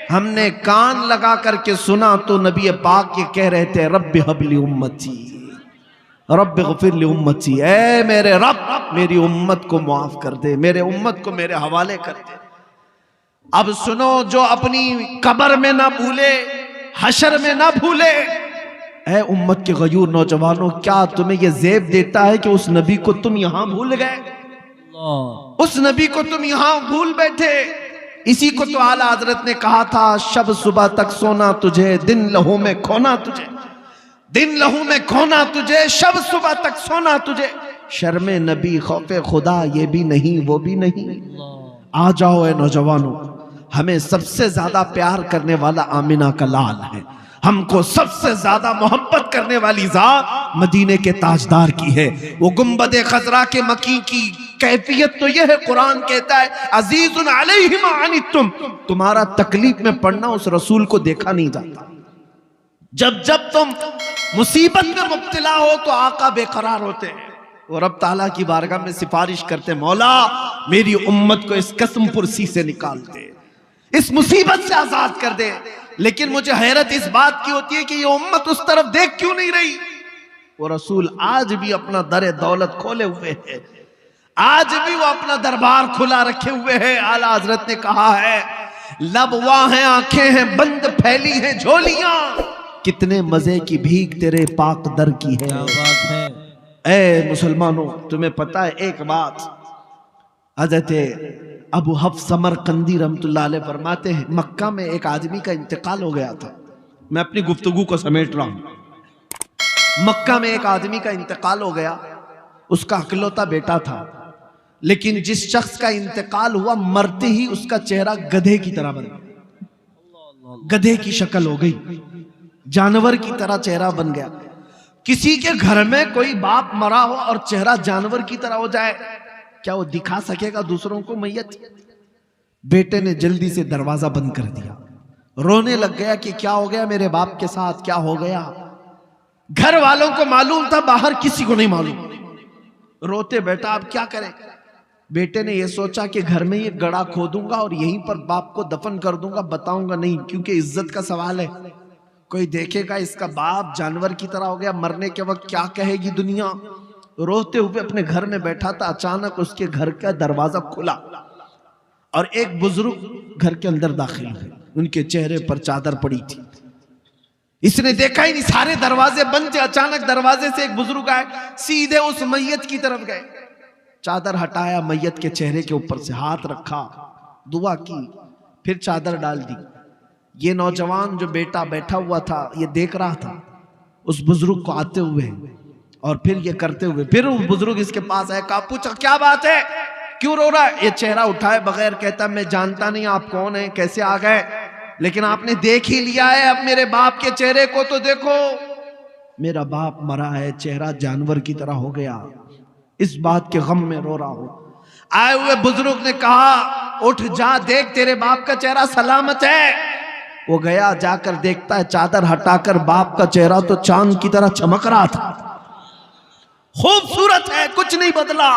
हमने कान लगा करके सुना तो नबी पाक ये कह रहे थे, रब्बी हबली उम्मती, रब्बी ग़फिरली उम्मती, ऐ मेरे रब मेरी उम्मत को माफ कर दे, मेरे उम्मत को मेरे हवाले कर दे। अब सुनो, जो अपनी कब्र में ना भूले, हशर में ना भूले। ऐ उम्मत के गयूर नौजवानों, क्या तुम्हें यह ज़ेब देता है कि उस नबी को तुम यहां भूल गए, उस नबी को तुम यहां भूल बैठे? इसी को तो आला हजरत ने कहा था, शब सुबह तक सोना तुझे, दिन लहू में खोना तुझे, दिन लहू में खोना तुझे, शब सुबह तक सोना तुझे। शर्मे नबी खौफे खुदा ये भी नहीं वो भी नहीं। आ जाओ ऐ नौजवानों, हमें सबसे ज्यादा प्यार करने वाला आमिना का लाल है, हमको सबसे ज्यादा मोहब्बत करने वाली जात मदीने के ताजदार की है। वो गुंबदे खजरा के मकी की कैफियत तो यह है, कुरान कहता है अजीजुन अलैहि मा अनितुम, तुम्हारा तकलीफ में पड़ना उस रसूल को देखा नहीं जाता। जब जब तुम मुसीबत में मुब्तला हो तो आका बेकरार होते हैं, वो रब ताला की बारगाह में सिफारिश करते, मौला मेरी उम्मत को इस कसम पुरसी से निकाल दे, इस मुसीबत से आजाद कर दे। लेकिन मुझे हैरत इस बात की होती है कि ये उम्मत उस तरफ देख क्यों नहीं रही? वो रसूल आज भी अपना दर दौलत खोले हुए है, आज भी वो अपना दरबार खुला रखे हुए है। आला हजरत ने कहा है, लब वहां है, आंखें हैं बंद, फैली हैं झोलियां, कितने मजे की भीख तेरे पाक दर की है। क्या बात है। ऐ मुसलमानों, तुम्हें पता है एक बात, हजरत अबू हफ्स समरकंदी रहमतुल्लाह अलैह फरमाते हैं, मक्का में एक आदमी का इंतकाल हो गया था। मैं अपनी गुफ्तगू को समेट रहा हूं। मक्का में एक आदमी का इंतकाल हो गया, उसका इकलौता बेटा था, लेकिन जिस शख्स का इंतकाल हुआ मरते ही उसका चेहरा गधे की तरह बन गया, गधे की शक्ल हो गई, जानवर की तरह चेहरा बन गया। किसी के घर में कोई बाप मरा हो और चेहरा जानवर की तरह हो जाए, क्या वो दिखा सकेगा दूसरों को मैयत? बेटे ने जल्दी से दरवाजा बंद कर दिया, रोने लग गया कि क्या हो गया मेरे बाप के साथ, क्या हो गया। घर वालों को मालूम था, बाहर किसी को नहीं मालूम। रोते बेटा अब क्या करें। बेटे ने यह सोचा कि घर में ये गड़ा खोदूंगा और यहीं पर बाप को दफन कर दूंगा, बताऊंगा नहीं, क्योंकि इज्जत का सवाल है। कोई देखेगा इसका बाप जानवर की तरह हो गया, मरने के वक्त क्या कहेगी दुनिया। रोते हुए अपने घर में बैठा था, अचानक उसके घर का दरवाजा खुला और एक बुजुर्ग घर के अंदर दाखिल हुए। उनके चेहरे पर चादर पड़ी थी। इसने देखा ही नहीं, सारे दरवाजे बंद थे। अचानक दरवाजे से एक बुजुर्ग आए, सीधे उस मैयत की तरफ गए, चादर हटाया, मैयत के चेहरे के ऊपर से हाथ रखा, दुआ की, फिर चादर डाल दी। ये नौजवान जो बेटा बैठा हुआ था ये देख रहा था उस बुजुर्ग को आते हुए और फिर ये करते हुए। फिर उस बुजुर्ग इसके पास आया, कहा पूछा क्या बात है, क्यों रो रहा है। ये चेहरा उठाए बगैर कहता मैं जानता नहीं आप कौन है, कैसे आ गए, लेकिन आपने देख ही लिया है, अब मेरे बाप के चेहरे को तो देखो। मेरा बाप मरा है, चेहरा जानवर की तरह हो गया, इस बात के गम में रो रहा हूं। आए हुए बुजुर्ग ने कहा उठ जा, देख तेरे बाप का चेहरा सलामत है। वो गया, जाकर देखता है चादर हटाकर बाप का चेहरा तो चांद की तरह चमक रहा था, खूबसूरत है, कुछ नहीं बदला।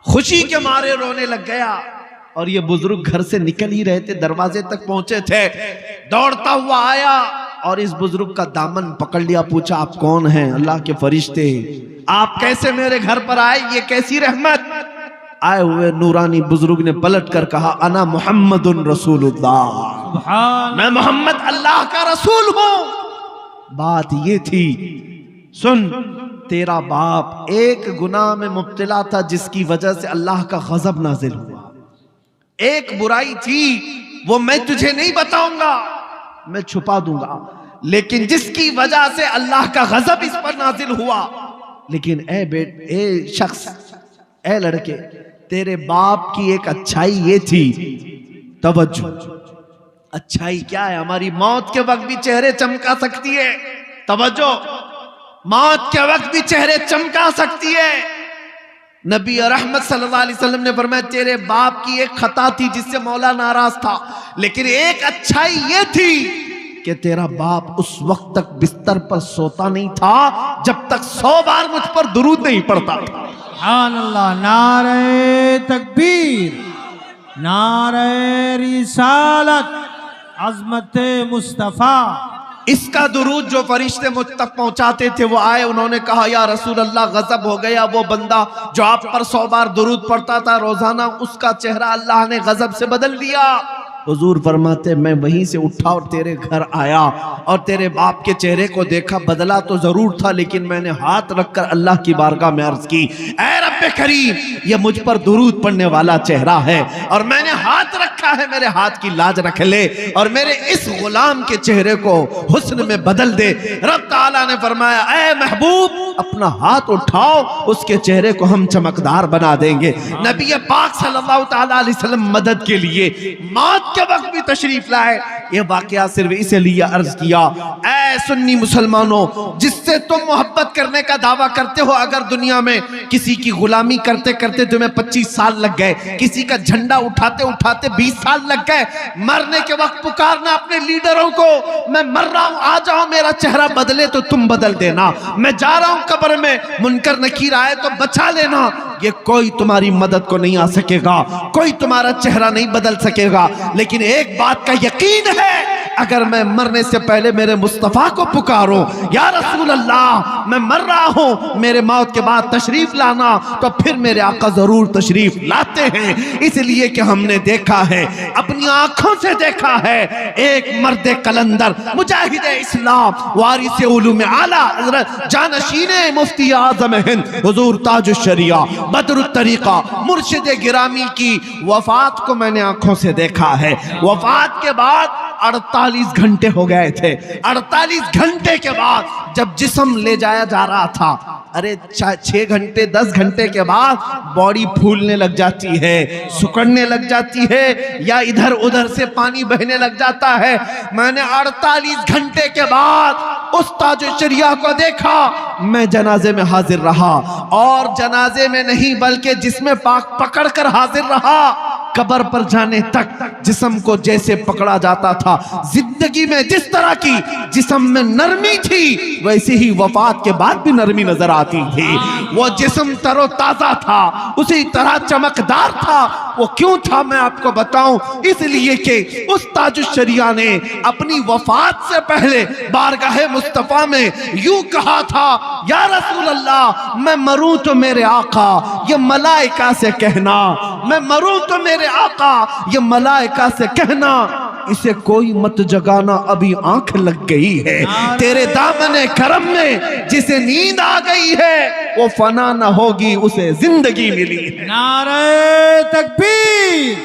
खुशी के मारे रोने लग गया। और ये बुजुर्ग घर से निकल ही रहे थे, दरवाजे तक पहुंचे थे, दौड़ता हुआ आया और इस बुजुर्ग का दामन पकड़ लिया, पूछा आप कौन हैं। अल्लाह के फरिश्ते, आप कैसे मेरे घर पर आए, ये कैसी रहमत। आए हुए नूरानी बुजुर्ग ने पलट कर कहा अना मुहम्मदुन रसूलुल्लाह, मैं मोहम्मद अल्लाह का रसूल हूं। बात ये थी, सुन तेरा बाप एक गुनाह में मुब्तला था जिसकी वजह से अल्लाह का गजब नाजिल हुआ। एक बुराई थी, वो मैं तुझे नहीं बताऊंगा, मैं छुपा दूंगा, लेकिन जिसकी वजह से अल्लाह का गजब इस पर नाजिल हुआ। लेकिन ए शख्स, ए लड़के, तेरे बाप की एक अच्छाई ये थी, तवज्जो। अच्छाई क्या है? हमारी मौत के वक्त भी चेहरे चमका सकती है। तवज्जो, मौत के वक्त भी चेहरे चमका सकती है। नबी रहमत सल्लल्लाहु अलैहि वसल्लम ने फरमाया तेरे बाप की एक खता थी जिससे मौला नाराज था, लेकिन एक अच्छाई ये थी कि तेरा बाप उस वक्त तक बिस्तर पर सोता नहीं था जब तक 100 बार मुझ पर दुरूद नहीं पड़ता था। सुभान अल्लाह, नारे तकबीर, नारे रिसालत, अज़मत मुस्तफा। इसका दुरूद जो फरिश्ते मुझ तक पहुंचाते थे वो आए, उन्होंने कहा या रसूल अल्लाह गजब हो गया, वो बंदा जो आप पर 100 बार दुरूद पढ़ता था रोजाना, उसका चेहरा अल्लाह ने गजब से बदल दिया। हुजूर फरमाते मैं वहीं से उठा और तेरे घर आया और तेरे बाप के चेहरे को देखा, बदला तो जरूर था, लेकिन मैंने हाथ रखकर अल्लाह की बारगाह में अर्ज की, ऐ रब्बे करीम, ये मुझ पर दुरूद पढ़ने वाला चेहरा है और मैंने हाथ रखा है, मेरे हाथ की लाज रख ले और मेरे इस गुलाम के चेहरे को हुस्न में बदल दे। रब ताला ने फरमाया ऐ महबूब, अपना हाथ उठाओ, उसके चेहरे को हम चमकदार बना देंगे। नबी पाक सल्लल्लाहु ताला अलैहि वसल्लम मदद के लिए मौत के वक्त भी तशरीफ लाए। ये वाकया सिर्फ इसलिए अर्ज किया, ऐ सुन्नी मुसलमानों, जिससे तुम मोहब्बत करने का दावा करते हो, अगर दुनिया में किसी की गुलामी करते करते तुम्हें 25 साल लग गए, किसी का झंडा उठाते उठाते 20 साल लग गए, मरने के वक्त पुकारना अपने लीडरों को, मैं मर रहा हूं, आ जाओ, मेरा चेहरा बदले तो तुम बदल देना, मैं जा रहा हूं कब्र में, मुनकर नकीर आए तो बचा लेना, ये कोई तुम्हारी मदद को नहीं आ सकेगा, कोई तुम्हारा चेहरा नहीं बदल सकेगा। लेकिन एक बात का यकीन है, अगर मैं मरने से पहले मेरे मुस्तफ़ा को पुकारूं, या रसूल अल्लाह मैं मर रहा हूं, मेरे मौत के बाद तशरीफ लाना, तो फिर मेरे आका जरूर तशरीफ लाते हैं। इसलिए कि हमने देखा है, अपनी आंखों से देखा है, एक मर्द कलंदर मुजाहिद इस्लाम वारिस उलूम आला हज़रत जानशीने मुफ्ती आज़म हिंद हुजूर ताजुश शरिया बदरुत तरीका मुर्शिद गिरामी की वफात को मैंने आंखों से देखा है। वफात के बाद 48 घंटे हो गए थे। 48 घंटे के बाद जब जिस्म ले जाया जा रहा था, अरे 6 घंटे 10 घंटे के बाद बॉडी फूलने लग जाती है, सुकड़ने लग जाती है, या इधर उधर से पानी बहने लग जाता है। मैंने 48 घंटे के बाद उस ताजुश्शरिया को देखा। मैं जनाजे में हाजिर रहा, और जनाजे में नहीं बल्कि जिसमें पाक पकड़ कर हाजिर रहा। कब्र पर जाने तक जिस्म को जैसे पकड़ा जाता था, जिंदगी में जिस तरह की जिस्म में नरमी थी, वैसे ही वफात के बाद भी नरमी नजर आती थी। वो जिस्म तरोताजा था, उसी तरह चमकदार था। वो क्यों था मैं आपको बताऊं, इसलिए कि उस ताजुश्शरिया ने अपनी वफात से पहले बारगाहे मुस्तफा में यूं कहा था, या रसूल अल्लाह मैं मरूं तो मेरे आका ये मलाइका से कहना, मैं मरूं तो मेरे आका ये मलाइका से कहना, इसे कोई मत जगाना अभी आंख लग गई है। तेरे दामने करम में जिसे नींद आ गई है, वो फना न होगी उसे जिंदगी मिली है। नारे तकबीर,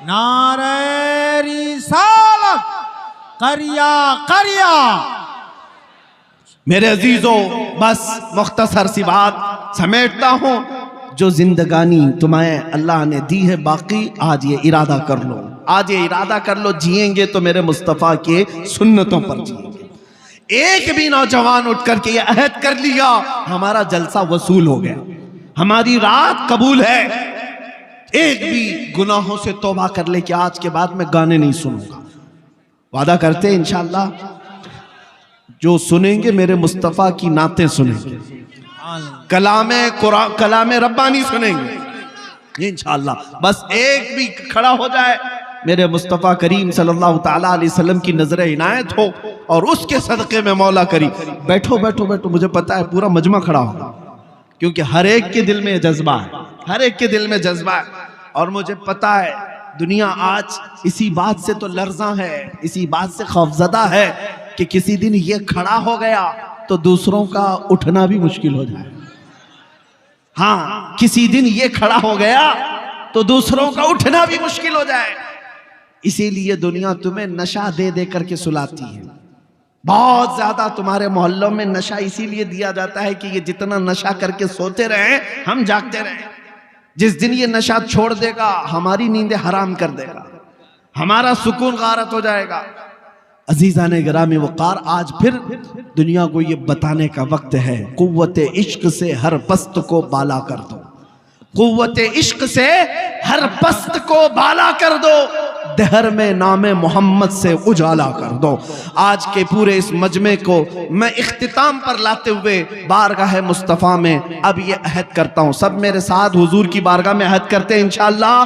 नारे रिसालत, करिया करिया। मेरे अजीजों, बस मुख्तसर सी बात समेटता हूं। जो जिंदगानी तुम्हें अल्लाह ने दी है, बाकी आज ये इरादा कर लो, आज ये इरादा कर लो, जिएंगे तो मेरे मुस्तफ़ा के सुन्नतों पर जिएंगे। एक भी नौजवान उठ करके ये अहद कर लिया, हमारा जलसा वसूल हो गया, हमारी रात कबूल है। एक भी गुनाहों से तौबा कर ले कि आज के बाद मैं गाने नहीं सुनूंगा। वादा करते हैं इंशाअल्लाह, जो सुनेंगे मेरे मुस्तफ़ा की नातें सुनेंगे, कलामे कुरान कलामे रब्बानी सुनेंगे इंशाअल्लाह। बस एक भी खड़ा हो जाए, मेरे मुस्तफ़ा करीम सल्लल्लाहु ताला अलैहि वसल्लम की नजर इनायत हो, और उसके सदक़े में मौला करी। बैठो बैठो बैठो, मुझे पता है पूरा मजमा खड़ा होगा, क्योंकि हर एक के दिल में जज्बा है, हर एक के दिल में जज्बा है। और मुझे पता है दुनिया आज इसी बात से तो लर्ज़ा है, इसी बात से खौफज़दा है कि किसी दिन ये खड़ा हो गया तो दूसरों का उठना भी मुश्किल हो जाए। हाँ, किसी दिन ये खड़ा हो गया तो दूसरों का उठना भी मुश्किल हो जाए। इसीलिए दुनिया तुम्हें नशा दे दे करके सुलाती है। बहुत ज्यादा तुम्हारे मोहल्लों में नशा इसीलिए दिया जाता है कि ये जितना नशा करके सोते रहे, हम जागते रहे। जिस दिन ये नशा छोड़ देगा, हमारी नींदें हराम कर देगा, हमारा सुकून गारत हो जाएगा। अजीज़ाने गिरामी वक़ार, आज फिर दुनिया को ये बताने का वक्त है, कुव्वते इश्क से हर पस्त को बाला कर दो, कुव्वते इश्क से हर पस्त को बाला कर दो, दहर में नामे मोहम्मद से उजाला कर दो। आज के पूरे इस मजमे को मैं इख्तिताम पर लाते हुए बारगाह मुस्तफ़ा में अब ये अहद करता हूँ। सब मेरे साथ हुजूर की बारगाह में अहद करते हैं इंशाअल्लाह।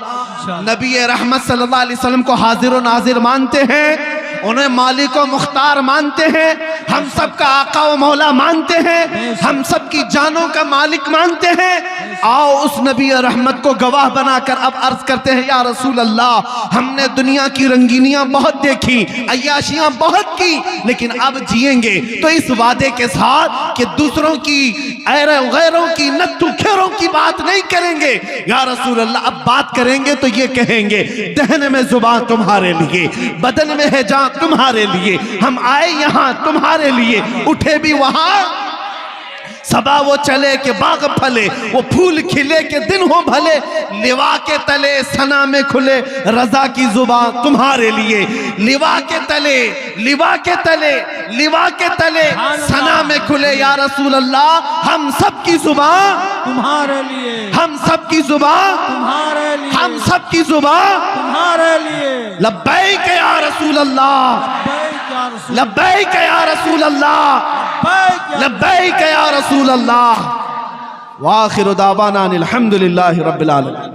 नबी रहमत सल्लल्लाहु अलैहि वसल्लम को हाजिर व नाजिर मानते हैं, उन्हें मालिक व मुख्तार मानते हैं, हम सब का आका व मौला मानते हैं, हम सब की जानों का मालिक मानते हैं। आओ उस नबी रहमत को गवाह बनाकर अब अर्ज करते हैं, या रसूल अल्लाह हमने दुनिया की रंगीनियां बहुत देखी, अय्याशियां बहुत की, लेकिन अब जिएंगे तो इस वादे के साथ कि दूसरों की गैरों की नत्थु खेरों की बात नहीं करेंगे। या रसूल अल्लाह अब बात करेंगे तो ये कहेंगे, दहन में जुबान तुम्हारे लिए, बदन में है जान तुम्हारे लिए, हम आए यहाँ तुम्हारे लिए, उठे भी वहां सबा वो चले के बाग फले, वो फूल खिले के दिन हो भले, लिवा के तले सना में खुले, रजा की जुबान तुम्हारे लिए, लिवा के तले, लिवा के तले, लिवा के तले सना में खुले। या रसूल अल्लाह हम सब की जुबान तुम्हारे लिए, हम सब की जुबान तुम्हारे लिए, हम सब की जुबान तुम्हारे लिए। लब्बैक या रसूल अल्लाह, लब्बैक या रसूल अल्लाह, लब्बैक या रसूल अल्लाह। व आखिरु दावाना अनिल हम्दुलिल्लाहि रब्बिल आलमीन।